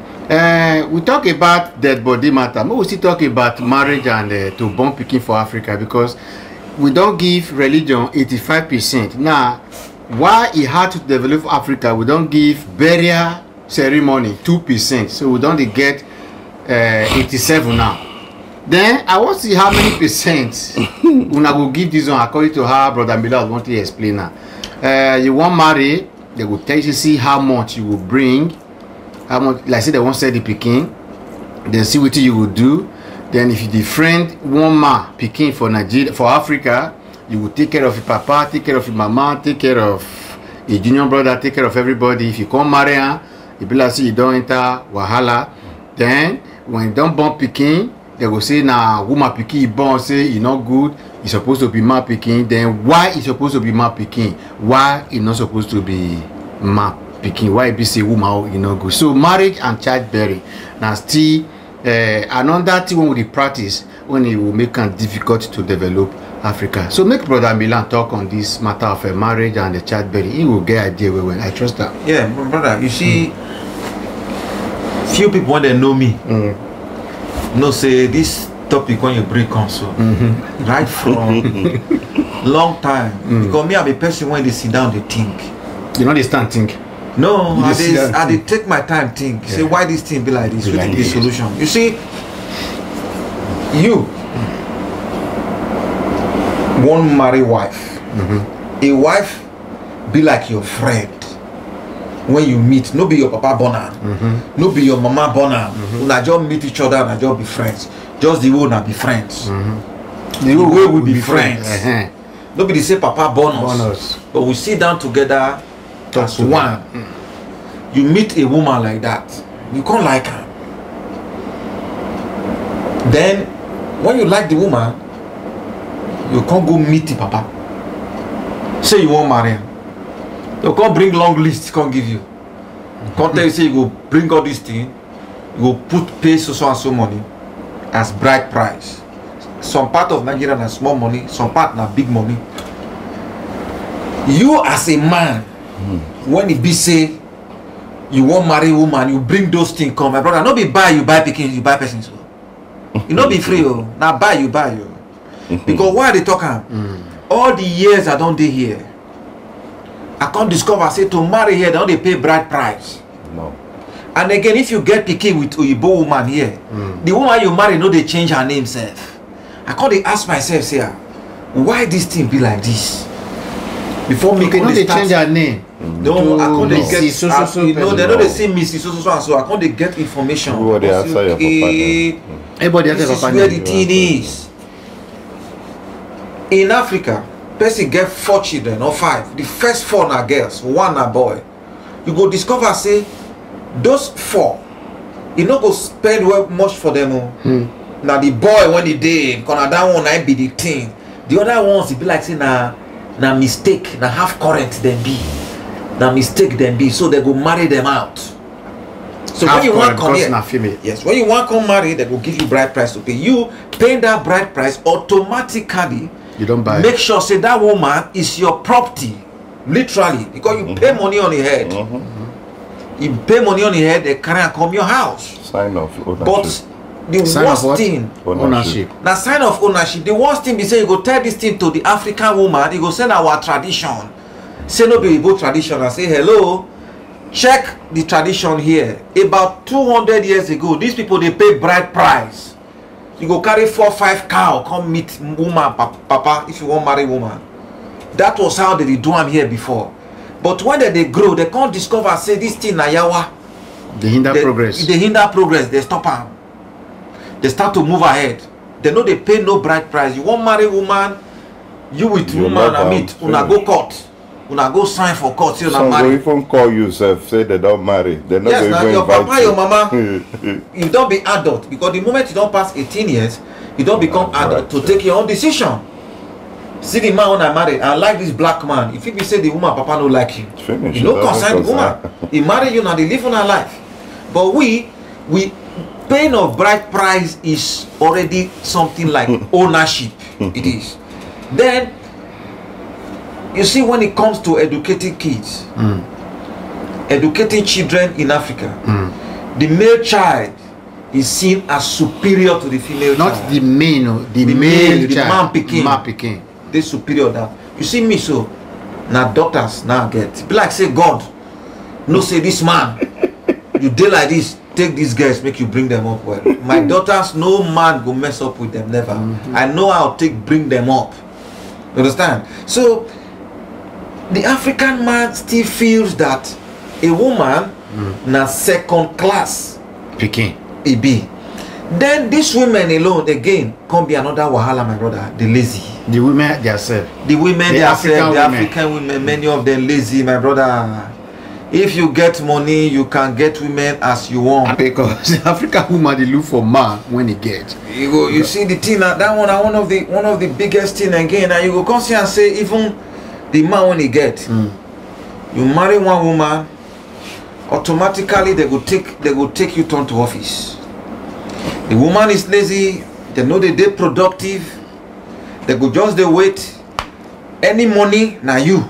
[SPEAKER 1] We talk about dead body matter. Maybe we still talk about marriage and to born picking for Africa, because we don't give religion 85%. Now, why it hard to develop Africa, we don't give burial ceremony 2%. So we don't get 87 now. Then I want to see how many percent una go give this one according to how Brother Miller want to explain now. You want marry, they will tell you see how much you will bring, how much, like say they won't say the picking, then see what you will do. Then if you the friend one man picking for Nigeria, for Africa, you will take care of your papa, take care of your mama, take care of your junior brother, take care of everybody. If you come marry her, you be like say you don't enter wahala. Then when you don't born picking, they will say now woman picking born say you not good, it's supposed to be man picking. Then why it's supposed to be man picking? Why it's not supposed to be man picking? Why it be say woman you not good? So marriage and childbearing now still another thing when we practice when it will make it difficult to develop Africa. So make Brother Milan talk on this matter of marriage and the childbearing. He will get idea when I trust that.
[SPEAKER 2] Yeah, brother, you see, few people when they know me, no say this topic when you bring comes so right from long time. Because me I'm a person when they sit down they think.
[SPEAKER 1] You know they stand think.
[SPEAKER 2] No, I they take my time think. Say why this thing be like this? What is the solution? You see, you one marry wife. A wife be like your friend. When you meet, no be your papa born no be your mama born una just meet each other and just be friends. Just the way una be friends. The way we be friends. No be the same papa born us, but we sit down together as one. You meet a woman like that, you can't like her. Then when you like the woman, you can't go meet the papa. Say you won't marry her. You can't bring long list, can't give you. Can't tell you say you go bring all this thing, you go pay so and so money as bride price. Some part of Nigeria na small money, some part na big money. You as a man, when it be say you won't marry a woman, you bring those things come. My brother, not be buy, you buy picking, you buy person. So you not be free, oh. Now buy, you buy you. Because why they talking? All the years I don't dey here, I can't discover say to marry here, they don't pay bride price.
[SPEAKER 3] No.
[SPEAKER 2] And again, if you get picky with Oyibo woman here, the woman you marry, no, they change her name self. I can't ask myself, say, why this thing be like this? Before me,
[SPEAKER 1] can they change her name?
[SPEAKER 2] No, I can't get.
[SPEAKER 1] So,
[SPEAKER 2] you know, they know they say Mrs. So and so. I can't get information.
[SPEAKER 3] Everybody answer your papa name.
[SPEAKER 1] Everybody
[SPEAKER 2] This is where the thing is. In Africa, person get 4 children or 5. The first 4 are girls, 1 are boy. You go discover say those 4, you no go spend much for them. Now the boy when he day, because that one I be the thing. The other ones it be like say na mistake, na half current them be, na mistake them be. So they go marry them out. So
[SPEAKER 1] half
[SPEAKER 2] when you want come here,
[SPEAKER 1] yes,
[SPEAKER 2] when you want come marry, they will give you bride price to pay. You pay that bride price automatically.
[SPEAKER 1] You don't buy.
[SPEAKER 2] Make sure say that woman is your property, literally, because you pay money on your head. You pay money on your head, they carry and come your house.
[SPEAKER 3] Sign of ownership.
[SPEAKER 2] But the
[SPEAKER 1] Sign
[SPEAKER 2] worst
[SPEAKER 1] of what?
[SPEAKER 2] thing,
[SPEAKER 3] Ownership.
[SPEAKER 2] now sign of ownership. The worst thing be say you go tell this thing to the African woman. You go send our tradition. Say no be Igbo tradition and say hello. Check the tradition here. About 200 years ago, these people they pay bride price. You go carry 4 or 5 cow come meet woman papa if you want marry woman. That was how they do them here before. But when they grow, they can't discover say this thing na yawa.
[SPEAKER 1] They hinder progress.
[SPEAKER 2] They hinder progress. They stop them. They start to move ahead. They know they pay no bride price. You want marry woman, you with
[SPEAKER 3] You
[SPEAKER 2] woman
[SPEAKER 3] never
[SPEAKER 2] and meet. Una go court. Una go sign for court. See una
[SPEAKER 3] Some
[SPEAKER 2] marry.
[SPEAKER 3] go even call you self, say they don't marry. They're not
[SPEAKER 2] Yes, now
[SPEAKER 3] even
[SPEAKER 2] your
[SPEAKER 3] invite
[SPEAKER 2] papa,
[SPEAKER 3] you.
[SPEAKER 2] your mama, you don't be adult, because the moment you don't pass 18 years, you don't become adult to take your own decision. See the man when I married, I like this black man. If you say the woman papa no like you,
[SPEAKER 3] Finish.
[SPEAKER 2] you no concern the woman. He marry you now, they live on her life. But we paying of bride price is already something like ownership. It is. Then you see, when it comes to educating kids, educating children in Africa, the male child is seen as superior to the female
[SPEAKER 1] Not
[SPEAKER 2] child.
[SPEAKER 1] the male, the male
[SPEAKER 2] the
[SPEAKER 1] child.
[SPEAKER 2] man pikin. They superior that. You see me so. Now doctors now get. Be like say God. No say this man. You dey like this. Take these girls, make you bring them up well. My daughters, no man go mess up with them, never. I know how to bring them up. You understand? So the African man still feels that a woman na second class
[SPEAKER 1] Pikin.
[SPEAKER 2] e be. Then these women alone again come be another wahala, my brother. The lazy.
[SPEAKER 1] The women themselves.
[SPEAKER 2] The women
[SPEAKER 1] The African women.
[SPEAKER 2] African women, many of them lazy, my brother. If you get money, you can get women as you want.
[SPEAKER 1] Because the African woman they look for man when he get.
[SPEAKER 2] You go, you see the thing that one of the biggest thing again. And you go come see and say even the man when he get, you marry one woman, automatically they go take you turn to office. The woman is lazy. They know they productive. They go just they wait. Any money na you.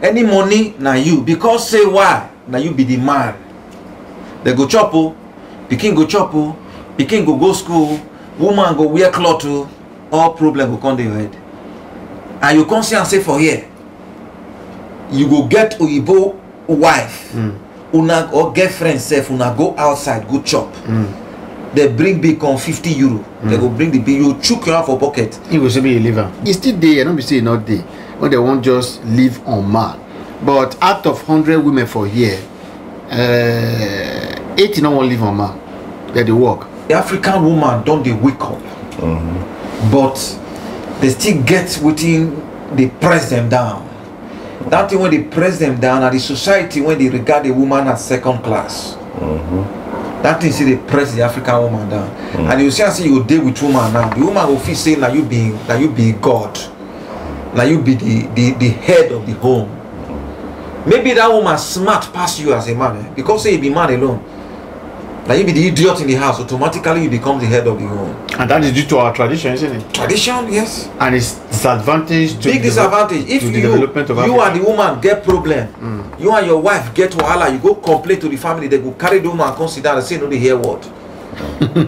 [SPEAKER 2] Any money na you. Because say why? Now you be the man. They go chop o. Pikin go chop o. Pikin go school. Woman go wear cloth o. All problem go come to your head. And you come see and say for here. You go get Oyibo wife. Una or girlfriend self. Una go outside go chop. They bring big on 50 euro. They go bring the bill. You chook your hand for pocket.
[SPEAKER 1] He will say be a liver. It's still there. Don't be saying not there. When they won't just live on man. But out of 100 women for here, 80 no one live on man. They work.
[SPEAKER 2] The African woman don't they wake up, but they still get within. They press them down. That thing when they press them down, and the society when they regard the woman as second class. That thing see they press the African woman down, and you see and say you deal with woman now. The woman will feel say now you be God, now you be the head of the home. Maybe that woman smart past you as a man, because say you be man alone. Now you be the idiot in the house, automatically you become the head of the home.
[SPEAKER 1] And that is due to our tradition, isn't it?
[SPEAKER 2] Tradition, yes.
[SPEAKER 1] And it's disadvantage to
[SPEAKER 2] Big disadvantage. If
[SPEAKER 1] the development of
[SPEAKER 2] you
[SPEAKER 1] Africa.
[SPEAKER 2] and the woman get problem, you and your wife get wahala, you go complain to the family, they go carry the woman and come sit down and say no, they hear what.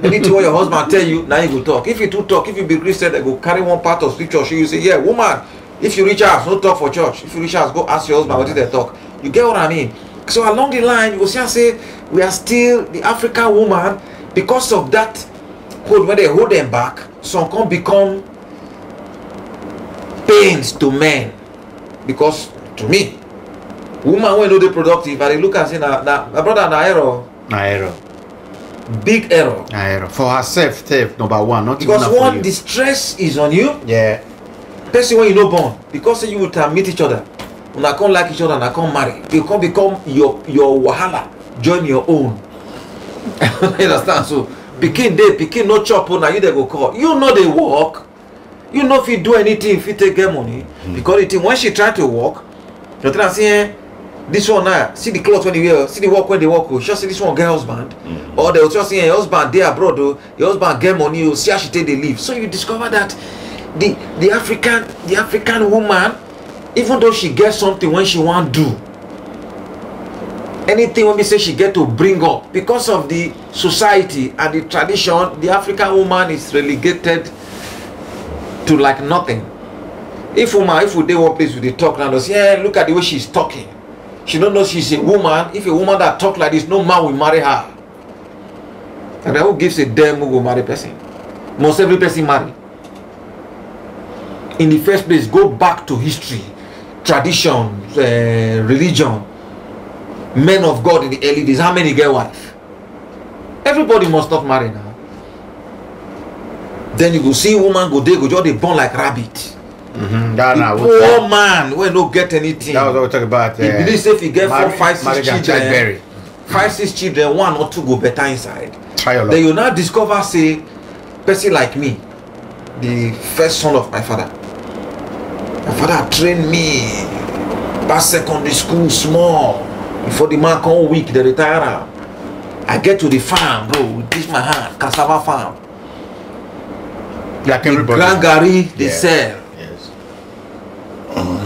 [SPEAKER 2] Anything what your husband tell you, now you go talk. If you do talk, if you be Christian, they go carry one part of scripture. You say, yeah, woman, if you reach us, no talk for church. If you reach us, go ask your husband what did they talk. You get what I mean? So along the line, you will see and say, we are still the African woman, because of that hold, when they hold them back, some can become pains to men. Because to me, woman when know they productive, and they look and say, my brother, na error.
[SPEAKER 1] Na error.
[SPEAKER 2] Big error.
[SPEAKER 1] Na error. For herself, number one, not
[SPEAKER 2] Because
[SPEAKER 1] even for
[SPEAKER 2] one,
[SPEAKER 1] you.
[SPEAKER 2] the stress is on you.
[SPEAKER 1] Yeah.
[SPEAKER 2] Person when you know born, because you will meet each other. When I can't like each other and I can't marry, you can't become your wahala, join your own. You understand? So pikin no chop on, now you they go call. You know they work. You know if you do anything, if you take get money. Because the thing when she try to work, you're trying to say, this one now, see the clothes when they wear, see the work when they work, she see this one get husband. Or they'll just say, your husband they abroad, your husband get money, you see how she take the leave. So you discover that the African woman, even though she gets something when she want do, anything when we say she get to bring up, because of the society and the tradition, the African woman is relegated to like nothing. If we dey one place with the talk now, they say, yeah, look at the way she's talking. She don't know she's a woman. If a woman that talk like this, no man will marry her. And then who gives a damn who will marry person? Must every person marry? In the first place, go back to history, tradition, religion, men of God in the early days. How many get wife? Everybody must not marry now. Then you go see woman go there, go just they born like rabbit. Poor man when no get anything.
[SPEAKER 1] That was what we talk about.
[SPEAKER 2] He believes if he get 4, 5, 6 children,
[SPEAKER 1] children,
[SPEAKER 2] 5, 6 children, 1 or 2 go better inside.
[SPEAKER 1] Try your luck.
[SPEAKER 2] Then you now discover, say, person like me, the first son of my father. My father trained me past secondary school small. Before the man come weak, they retire. I get to the farm, bro, with this my hand, cassava farm.
[SPEAKER 1] Like
[SPEAKER 2] The
[SPEAKER 1] everybody.
[SPEAKER 2] Grand Gary, they
[SPEAKER 1] Yeah.
[SPEAKER 2] sell.
[SPEAKER 1] Yes.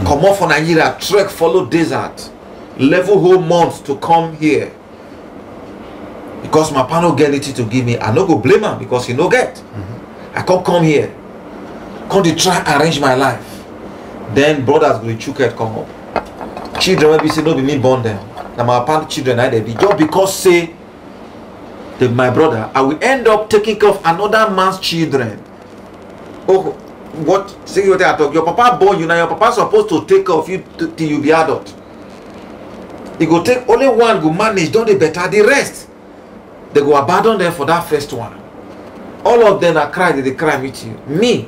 [SPEAKER 2] Come off from Nigeria, trek, follow desert, level whole months to come here. Because my pa no get anything to give me, I no go blame him because he no get. I can't come here, come to try arrange my life. Then brothers go chuket come up. Children will be say no be me born them. Now my pa children I dey be just because say my brother, I will end up taking care of another man's children. Oh, what? See what I talk. Your papa born you now. Your papa supposed to take care of you till you be adult. He go take only one go manage. Don't they better the rest? They go abandon them for that first one. All of them are cry. They cry with you. Me,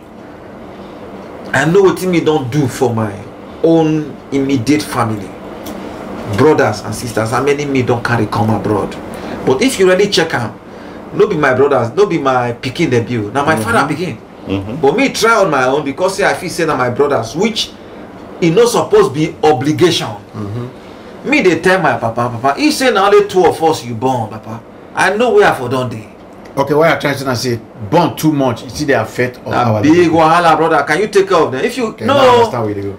[SPEAKER 2] I know what me don't do for my own immediate family, brothers and sisters. How many me don't carry come abroad? But if you really check out, no be my brothers, no be my pikin debut. Now my father pikin. But me try on my own because say I feel say na my brothers, which it not supposed be obligation. Me they tell my papa, he say now only 2 of us you born, papa. I know where for done day.
[SPEAKER 1] Okay, what you're trying to say, born too much, you see the effect of
[SPEAKER 2] A
[SPEAKER 1] our
[SPEAKER 2] big wahala, brother. Can you take care of them? If you
[SPEAKER 1] Okay, now I
[SPEAKER 2] no,
[SPEAKER 1] understand where they go.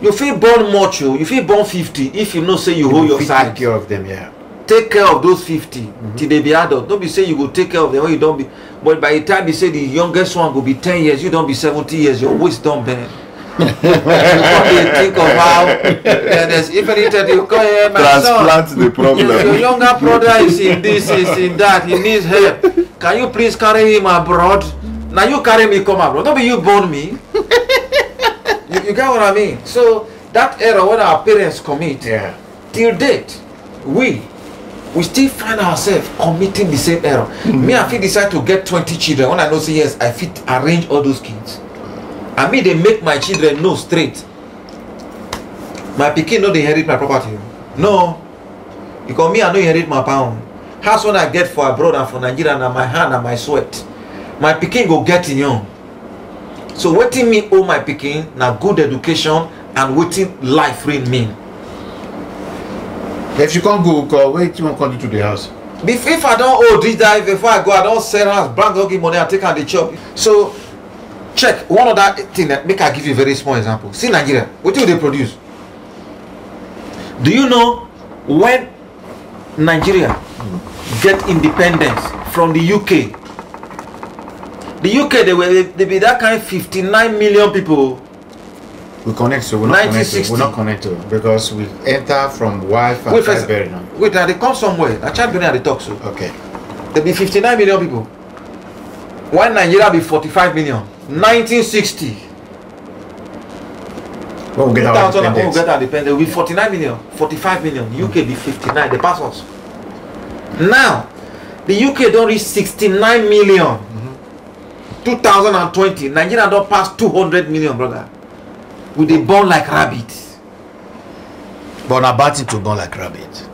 [SPEAKER 2] you feel born much, you feel born 50. If you know say you hold your
[SPEAKER 1] Fit
[SPEAKER 2] side,
[SPEAKER 1] take care of them, yeah.
[SPEAKER 2] take care of those 50 till they be adult. Don't be say you go take care of them when you don't be. But by the time you say the youngest one will be 10 years, you don't be 70 years. Your waist don't bend. You can't think of how there's even if you come here, my
[SPEAKER 3] Transplant
[SPEAKER 2] son,
[SPEAKER 3] the problem.
[SPEAKER 2] your younger brother is in this, is in that, he needs help. Can you please carry him abroad? Now you carry me come abroad. Don't be you born me. you get what I mean? So that error when our parents commit,
[SPEAKER 1] Yeah.
[SPEAKER 2] till date, we still find ourselves committing the same error. Me, I fit decide to get 20 children when I know say yes, I fit arrange all those kids. I mean they make my children know straight. My pikin no dey inherit my property. No. Because me I no inherit my pound. House when I get for abroad and for Nigeria na my hand and my sweat. My pikin go get in young. So wetin me owe my pikin na good education and wetin life really mean.
[SPEAKER 1] If you can't go, wait, you won't come to the house.
[SPEAKER 2] If I don't owe this die before I go, I don't sell house, bank don't give money, I take out the chop. So check one other thing that make I give you a very small example. See Nigeria, what do they produce? Do you know when Nigeria get independence from the UK? The UK they be that kind of 59 million people.
[SPEAKER 1] We connect, so we're not connected.
[SPEAKER 2] 1960.
[SPEAKER 1] We're not connected because we enter from Wi-Fi
[SPEAKER 2] Wait,
[SPEAKER 1] and
[SPEAKER 2] first,
[SPEAKER 1] Childberry now.
[SPEAKER 2] wait, now they come somewhere. I tried to they talk so.
[SPEAKER 1] Okay.
[SPEAKER 2] There be 59 million people. Why Nigeria be 45 million? 1960.
[SPEAKER 1] When we get our
[SPEAKER 2] When we
[SPEAKER 1] independence.
[SPEAKER 2] get our independence, we be 49 million, 45 million. UK be 59. They pass us. Now, the UK don't reach 69 million. 2020, Nigeria don't pass 200 million, brother. We they born like rabbits.
[SPEAKER 1] But now batting to born like rabbit.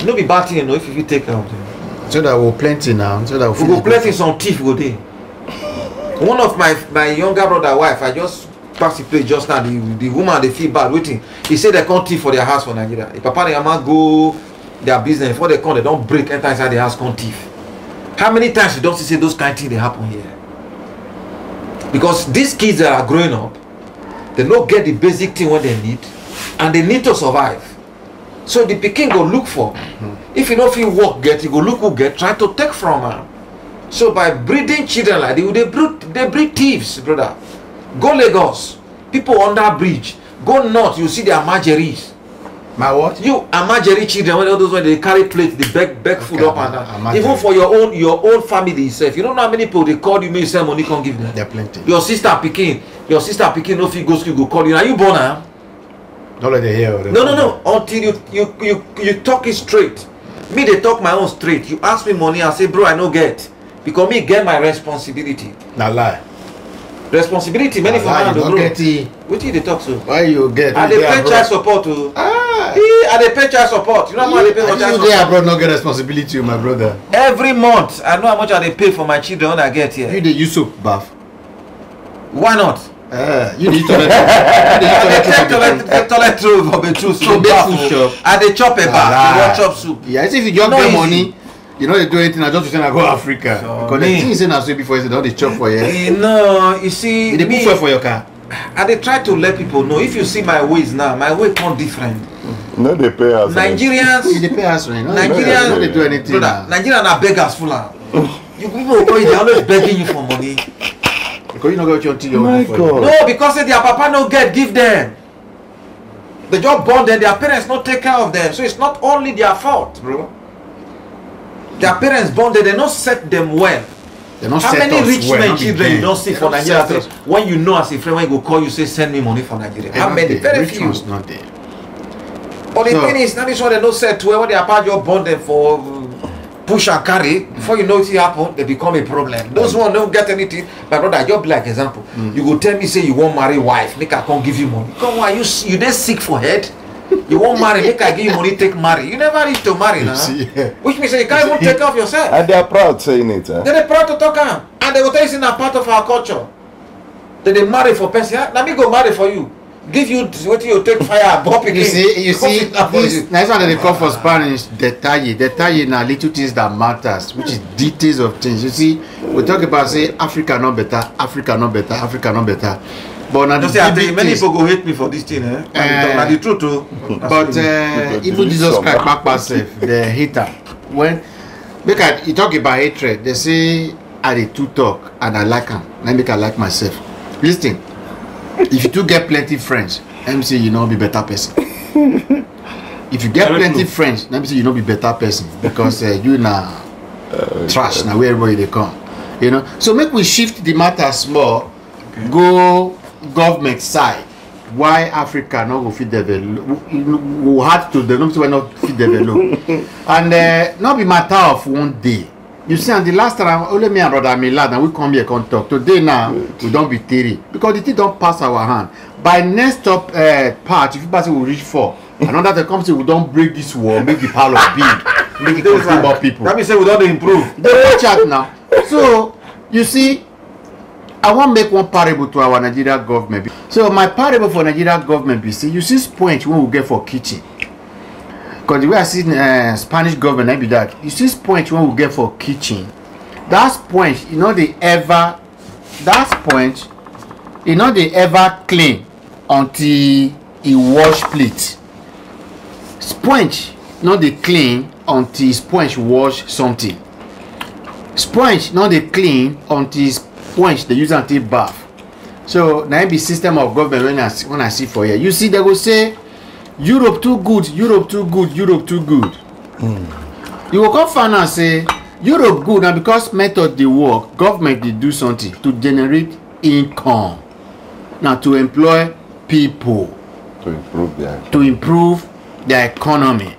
[SPEAKER 2] No be bad thing, you know, if you take care of them.
[SPEAKER 1] So that we're plenty now. So that
[SPEAKER 2] We go plenty some thief go there. One of my younger brother wife, I just passed the place just now. The woman they feel bad waiting. He said they can't thief for their house for Nigeria. If papa and mama go their business before they come, they don't break enter inside the house, can't thief. How many times you don't see those kind of things they happen here? Because these kids that are growing up, they don't get the basic thing what they need, and they need to survive. So the pikin go look for. If you don't feel work get, you go look who get, try to take from her. So by breeding children like they breed thieves, brother. Go Lagos, people under bridge. Go north, you see their margeries.
[SPEAKER 1] My what?
[SPEAKER 2] You Amajeri children, when all those when they carry plates, they beg food up and down.
[SPEAKER 1] Amajeri.
[SPEAKER 2] Even for your own family itself. You don't know how many people they call you, may send money, can't give them.
[SPEAKER 1] There are plenty.
[SPEAKER 2] Your sister picking no fit go school, go call you. Are you born now?
[SPEAKER 1] Don't let them hear.
[SPEAKER 2] No. Until you talk it straight. Me they talk my own straight. You ask me money, I say, bro, I no get. Because me get my responsibility.
[SPEAKER 1] Now lie.
[SPEAKER 2] Responsibility, many for
[SPEAKER 1] Lie,
[SPEAKER 2] man
[SPEAKER 1] you
[SPEAKER 2] don't
[SPEAKER 1] don't get it.
[SPEAKER 2] What did they talk to?
[SPEAKER 1] Why you get?
[SPEAKER 2] I they pay child support to. I they pay child support. You know how much they pay for child
[SPEAKER 1] You there
[SPEAKER 2] support?
[SPEAKER 1] abroad not get responsibility, my brother.
[SPEAKER 2] Every month, I know how much I they pay for my children when I get
[SPEAKER 1] You
[SPEAKER 2] here.
[SPEAKER 1] the Yusuf bath.
[SPEAKER 2] Why not?
[SPEAKER 1] You need to let.
[SPEAKER 2] Toilet roll for the truth.
[SPEAKER 1] So big food shop.
[SPEAKER 2] I they chop a bar. They want chop soup.
[SPEAKER 1] Yeah, if you just
[SPEAKER 2] No
[SPEAKER 1] get
[SPEAKER 2] easy.
[SPEAKER 1] money, You know they do anything, I just pretend I go Africa.
[SPEAKER 2] So
[SPEAKER 1] because the thing is saying I say before, they don't they chop for you.
[SPEAKER 2] No, you see,
[SPEAKER 1] They put fuel for your car.
[SPEAKER 2] and they try to let people know. If you see my ways now, my way not different.
[SPEAKER 3] No, they pay us.
[SPEAKER 2] Nigerians,
[SPEAKER 1] They pay us, man.
[SPEAKER 2] Nigerians,
[SPEAKER 1] No, they do anything.
[SPEAKER 2] brother, Nigerians are beggars full of. You people they always begging you for money.
[SPEAKER 1] Because you know what you're doing.
[SPEAKER 3] My God.
[SPEAKER 2] No, because their papa no get give them. They just born them, their parents not take care of them. So it's not only their fault, bro. Their parents born them, they not set them well.
[SPEAKER 1] Not
[SPEAKER 2] How
[SPEAKER 1] set
[SPEAKER 2] many
[SPEAKER 1] us
[SPEAKER 2] rich
[SPEAKER 1] well,
[SPEAKER 2] men
[SPEAKER 1] not be
[SPEAKER 2] children you
[SPEAKER 1] gay.
[SPEAKER 2] don't see
[SPEAKER 1] They
[SPEAKER 2] for
[SPEAKER 1] not
[SPEAKER 2] Nigeria?
[SPEAKER 1] set us-
[SPEAKER 2] When you know as a friend, when you go call you say send me money for Nigeria.
[SPEAKER 1] They're
[SPEAKER 2] How
[SPEAKER 1] not
[SPEAKER 2] many?
[SPEAKER 1] there.
[SPEAKER 2] Very
[SPEAKER 1] Rich
[SPEAKER 2] few.
[SPEAKER 1] ones not there.
[SPEAKER 2] But the
[SPEAKER 1] So-
[SPEAKER 2] thing is, now this one they don't set to where their papa just born them for push and carry. Before you know it happen, they become a problem. Those one don't get anything. My brother, just be like example. You go tell me say you won't marry wife, make I can't give you money. Come on, you dey sick for head. You won't marry, make I give you money, take marry. You never reach to marry now.
[SPEAKER 1] see, yeah.
[SPEAKER 2] Which means that you can't even take care of yourself.
[SPEAKER 3] And they are proud saying it. Eh?
[SPEAKER 2] They proud to talk am, and they go tell you it's not part of our culture. They marry for person. Now me go marry for you. Give you what you take fire, bop it.
[SPEAKER 1] You see, this next one that they call for Spanish, detalle. Detalle now little things that matters, which is details of things. You see, we talk about say Africa not better, Africa not better, Africa not better. But now
[SPEAKER 2] Just say, I tell you, many people go hate me for this thing, eh? Now the truth, too.
[SPEAKER 1] But even Jesus Christ back myself, the hater. When because you talk about hatred, they say I dey too talk and I like them. Let me make I like myself. Listen, if you do get plenty friends, let me say you know be better person. If you get plenty friends, let me say you know be better person because you na trash now where everybody they come. You know, so make we shift the matter small, go government side. Why Africa not go fit develop? We had to develop, so we not fit develop, and not be matter of one day. You see, and the last time only me and brother Milad and we come here come talk. Today now we don't be theory because the thing don't pass our hand. By next top part, if you pass it, we reach 4. Another time comes, we don't break this wall, make the parlor big, make it control more people.
[SPEAKER 2] That means say we don't improve.
[SPEAKER 1] They watch out now. So you see, I want to make one parable to our Nigeria government. So my parable for Nigeria government be say you see sponge when we get for kitchen. Because the way I see Spanish government, I be that you see sponge when we get for kitchen. That sponge, you know they ever clean until he wash plate. Sponge not they clean until sponge wash something. Sponge not they clean until sponge they use until bath. So now be system of government when I see for here. You see they go say Europe too good, Europe too good, Europe too good. You will come find and say Europe good and because method they work, government they do something to generate income. Now to employ people. To improve their economy.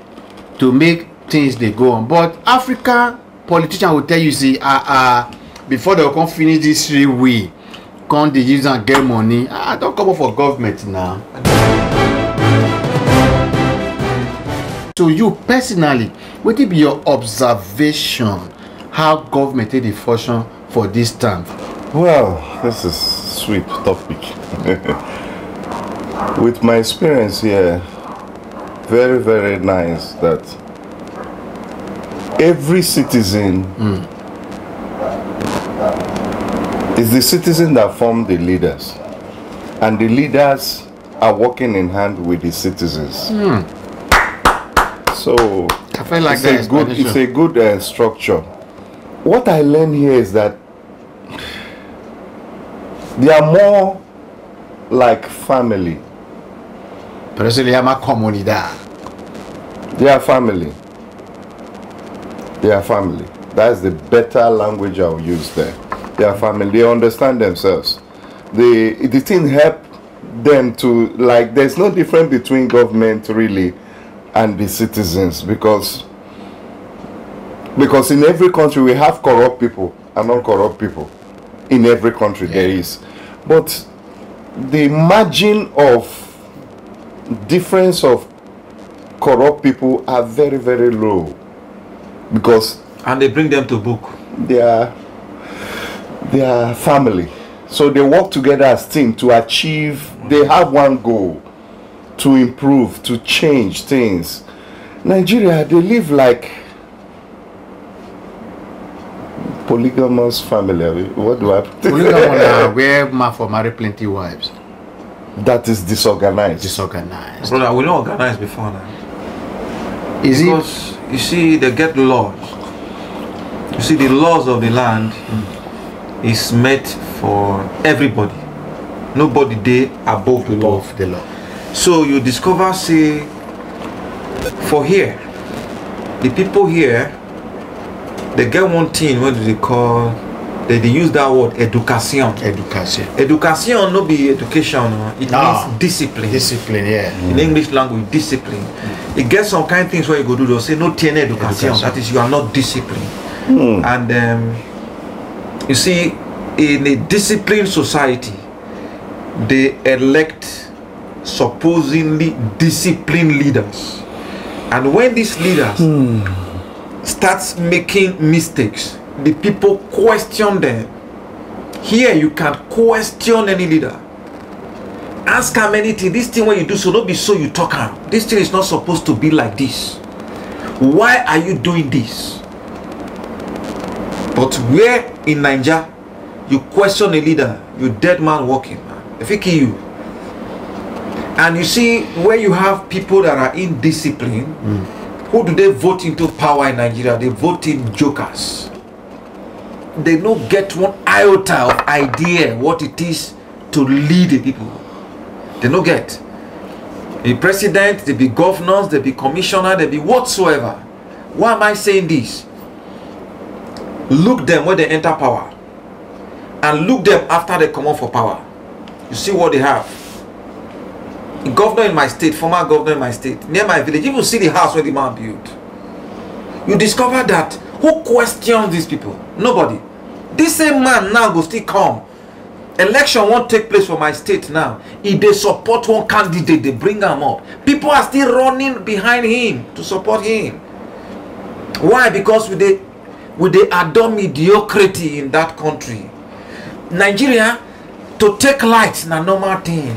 [SPEAKER 1] To make things they go on. But African politician will tell you see before they will come finish this 3 way, come they use and get money. Don't come up for government now. So you personally, what will be your observation how government take the function for this time?
[SPEAKER 3] Well, this is sweet topic. With my experience here, very, very nice that every citizen is the citizen that form the leaders, and the leaders are working in hand with the citizens. So
[SPEAKER 1] I feel like
[SPEAKER 3] it's a good structure. What I learned here is that they are more like family.
[SPEAKER 1] Personally, I'm a comunidad.
[SPEAKER 3] They are family. They are family. That's the better language I'll use there. They are family. They understand themselves. The thing help them to, like, there's no difference between government really and the citizens, because in every country we have corrupt people and non-corrupt people. In every country there is. But the margin of difference of corrupt people are very, very low, because
[SPEAKER 2] And they bring them to book.
[SPEAKER 3] they are family, so they work together as team to achieve. They have one goal: to improve, to change things. Nigeria, they live like Polygamous family. What do I?
[SPEAKER 1] Polygamous where man for marry plenty wives.
[SPEAKER 3] That is disorganized.
[SPEAKER 1] Disorganized.
[SPEAKER 2] Brother, we don't organize before now.
[SPEAKER 1] Is
[SPEAKER 2] Because you see, they get laws. You see, the laws of the land is meant for everybody. Nobody there above the law.
[SPEAKER 1] above the law?
[SPEAKER 2] So you discover, say, for here, the people here, they get one thing, what do they call, they use that word, education.
[SPEAKER 1] Education.
[SPEAKER 2] Education no be education, it
[SPEAKER 1] No.
[SPEAKER 2] means discipline.
[SPEAKER 1] Discipline, yeah.
[SPEAKER 2] In English language, discipline. It gets some kind of things where you go do, they'll say, no tiene education. That is, you are not disciplined. And you see, in a disciplined society, they elect supposedly disciplined leaders. And when these leaders starts making mistakes, the people question them. Here you can question any leader. Ask him anything. This thing when you do so, don't be so you talk him. This thing is not supposed to be like this. Why are you doing this? But where in Nigeria you question a leader, you dead man walking, man. If he kill you. And you see where you have people that are indisciplined, who do they vote into power in Nigeria? They vote in jokers. They don't get one iota of idea what it is to lead the people. They don't get. The president, they be governors, they be commissioner, they be whatsoever. Why am I saying this? Look them when they enter power, and look them after they come out for power. You see what they have. A governor in my state, former governor in my state, near my village, you will see the house where the man built. You discover that who questions these people? Nobody. This same man now go still come. Election won't take place for my state now. If they support one candidate, they bring him up. People are still running behind him to support him. Why? Because with the adopt mediocrity in that country. Nigeria, to take light na normal thing.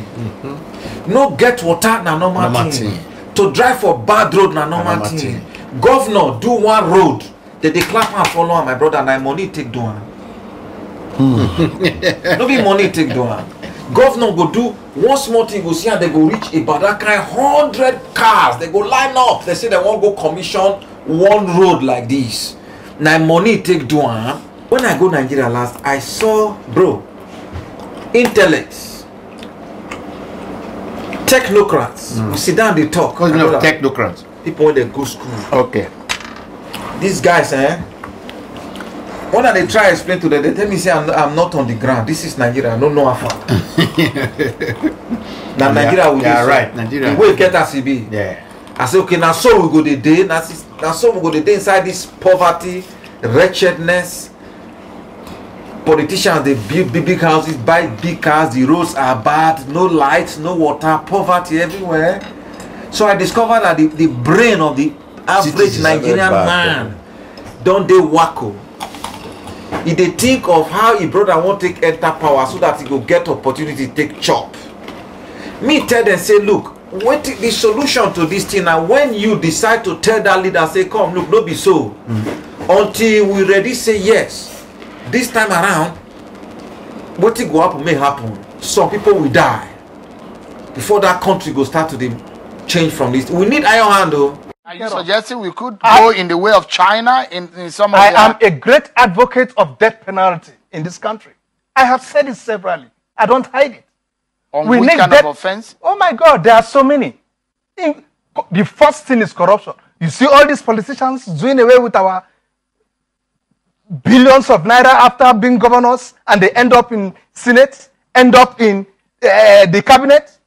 [SPEAKER 2] No get water na normal thing. To drive for bad road na normal thing. Governor do one road, they clap and follow am, my brother, and money take do am. No be money take do am. Governor go do one small thing, go see and they go reach about that kind 100 cars. They go line up. They say they won't go commission one road like this. Now money take do am. When I go Nigeria last, I saw, bro, intellects, technocrats. You sit down, they talk.
[SPEAKER 1] What's the meaning of technocrats?
[SPEAKER 2] People when they go school.
[SPEAKER 1] Okay.
[SPEAKER 2] These guys, when they try to explain to them, they tell me, say, I'm not on the ground. This is Nigeria. I don't know how far. Now Nigeria will
[SPEAKER 1] yeah, right. Nigeria.
[SPEAKER 2] We get as it be.
[SPEAKER 1] Yeah.
[SPEAKER 2] I say, okay, now so we go the day. Now so we go the day inside this poverty, wretchedness. Politicians, they build big houses, buy big cars, the roads are bad, no lights, no water, poverty everywhere. So I discovered that the brain of the average Nigerian man don't they wacko. If they think of how a brother won't take enter power so that he will get opportunity to take chop. Me tell them, say, look, what the solution to this thing now, when you decide to tell that leader, say, come, look, don't be so. Until we ready say yes. This time around, what will go happen may happen. Some people will die before that country will start to change from this. We need iron hand though.
[SPEAKER 7] Are you suggesting we could go in the way of China in some of
[SPEAKER 8] I am a great advocate of death penalty in this country. I have said it severally. I don't hide it.
[SPEAKER 7] On which kind of offense?
[SPEAKER 8] Oh my God, there are so many. The first thing is corruption. You see all these politicians doing away with our billions of naira after being governors, and they end up in Senate, end up in the cabinet.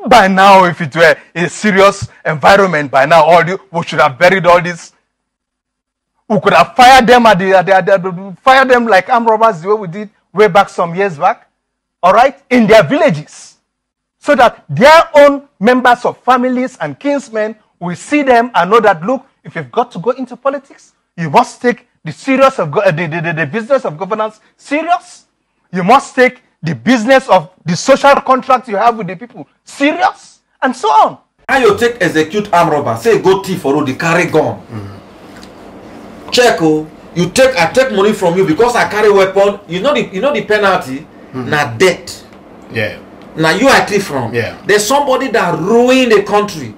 [SPEAKER 8] By now, if it were a serious environment, by now we should have buried all this. We could have fired them fired them like armed robbers the way we did way back some years back. All right, in their villages, so that their own members of families and kinsmen will see them and know that, look, if you've got to go into politics, you must take the serious of the business of governance serious. You must take the business of the social contract you have with the people serious, and so on.
[SPEAKER 2] How you take execute arm robber, say go thief for road, they carry gun. Check, I take money from you because I carry weapon. You know the penalty. Na debt.
[SPEAKER 1] Yeah.
[SPEAKER 2] Now you are thief from.
[SPEAKER 1] Yeah.
[SPEAKER 2] There's somebody that ruined the country.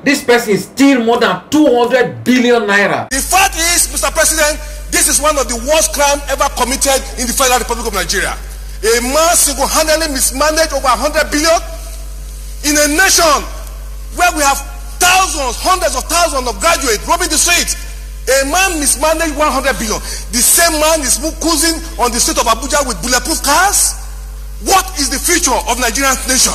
[SPEAKER 2] This person steal more than 200 billion naira.
[SPEAKER 9] The fact is, Mr. President, this is one of the worst crimes ever committed in the Federal Republic of Nigeria. A man single-handedly mismanaged over 100 billion in a nation where we have thousands, hundreds of thousands of graduates roaming the streets. A man mismanaged 100 billion. The same man is cruising on the street of Abuja with bulletproof cars. What is the future of Nigerian nation?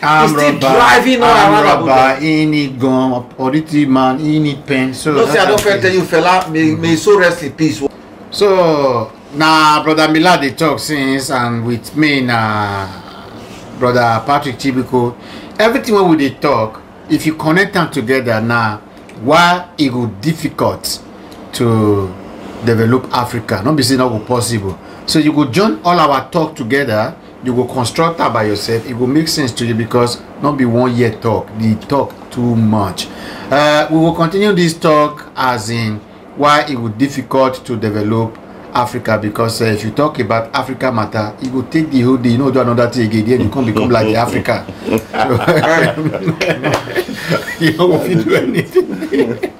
[SPEAKER 1] I'm
[SPEAKER 2] driving around Abuja.
[SPEAKER 1] He need gun, authority man, he need pen. So
[SPEAKER 2] don't say I don't tell you, fella. May so rest in peace.
[SPEAKER 1] So now, brother Mila they talk since, and with me now, brother Patrick Chibiko. Everything when we they talk, if you connect them together now, why it go difficult to develop Africa? Not be saying not possible. So you go join all our talk together. You go construct that by yourself. It will make sense to you because not be 1 year talk. The talk too much. We will continue this talk as in why it would difficult to develop Africa, because if you talk about Africa matter, it will take the whole day. You know, do another thing again. Then you can't become like the Africa. You know if you do anything.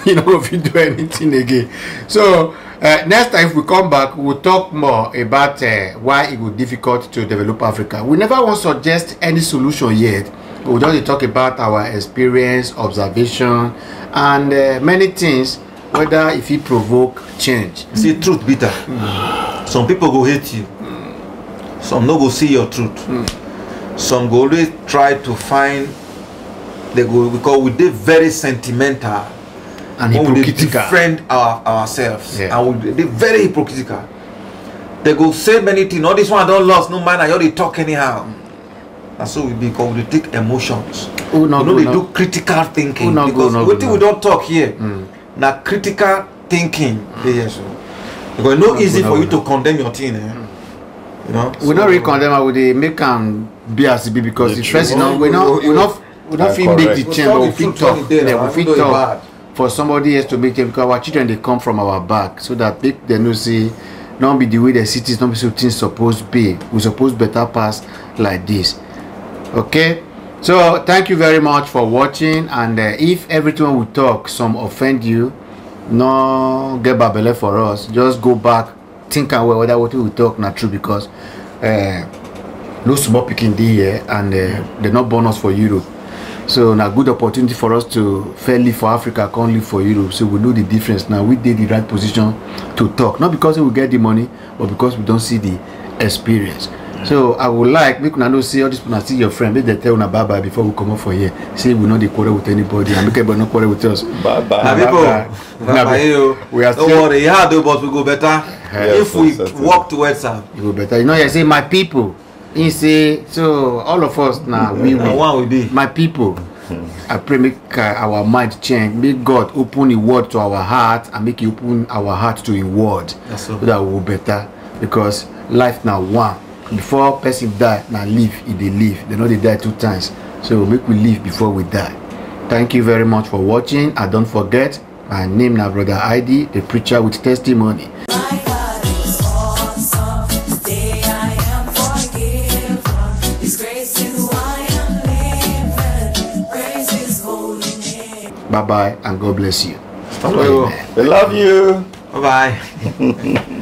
[SPEAKER 1] You know if you do anything again. So next time if we come back, we'll talk more about why it would difficult to develop Africa. We never want to suggest any solution yet. We'll just talk about our experience, observation, and many things, whether if it provoke change.
[SPEAKER 2] See, truth bitter. Some people go hate you. Some no go see your truth. Some go always try to find. They go because we did very sentimental
[SPEAKER 1] and
[SPEAKER 2] we defend ourselves, and we did very hypocritical. They go say many things. No, this one don't lost. No man, I already talk anyhow. And so we because we take emotions.
[SPEAKER 1] Oh, no,
[SPEAKER 2] you know, they do critical thinking because we don't talk here. Now critical thinking, yes. Because it's not easy for you to condemn your thing. You know,
[SPEAKER 1] we don't really condemn. I would make them be as it be because it's first, you know, we not feel make the change, but we feel talk. Yeah, we feel talk for somebody else to make it because our children they come from our back, so that they know see, not be the way the cities, not be so things supposed to be. We supposed better pass like this. Okay. So thank you very much for watching, and if everything we talk some offend you, no get babele for us. Just go back, think and whether what we talk not true, because no small picking here, and they're not born us for Europe. So now good opportunity for us to fair live for Africa, can't live for Europe. So we know the difference now. We did the right position to talk, not because we get the money, but because we don't see the experience. So I would like make una know see all this people see your friend, make they tell una bye bye before we come up for here. Say we know they quarrel with anybody and make everybody not quarrel with us.
[SPEAKER 3] Bye bye.
[SPEAKER 2] Now people, we are don't worry, yeah, but we go better if we walk towards them.
[SPEAKER 1] You go better. You know, you say my people. You say so all of us now we
[SPEAKER 2] one will be
[SPEAKER 1] my people. I pray make our mind change. Make God open the word to our heart and make you open our heart to His word. So that we will better, because life now one. Before person die, now live, if they live. They know they die 2 times. So make we live before we die. Thank you very much for watching. And don't forget, my name now Brother ID, the preacher with testimony. Bye bye and God bless you.
[SPEAKER 3] We love you.
[SPEAKER 2] Bye bye.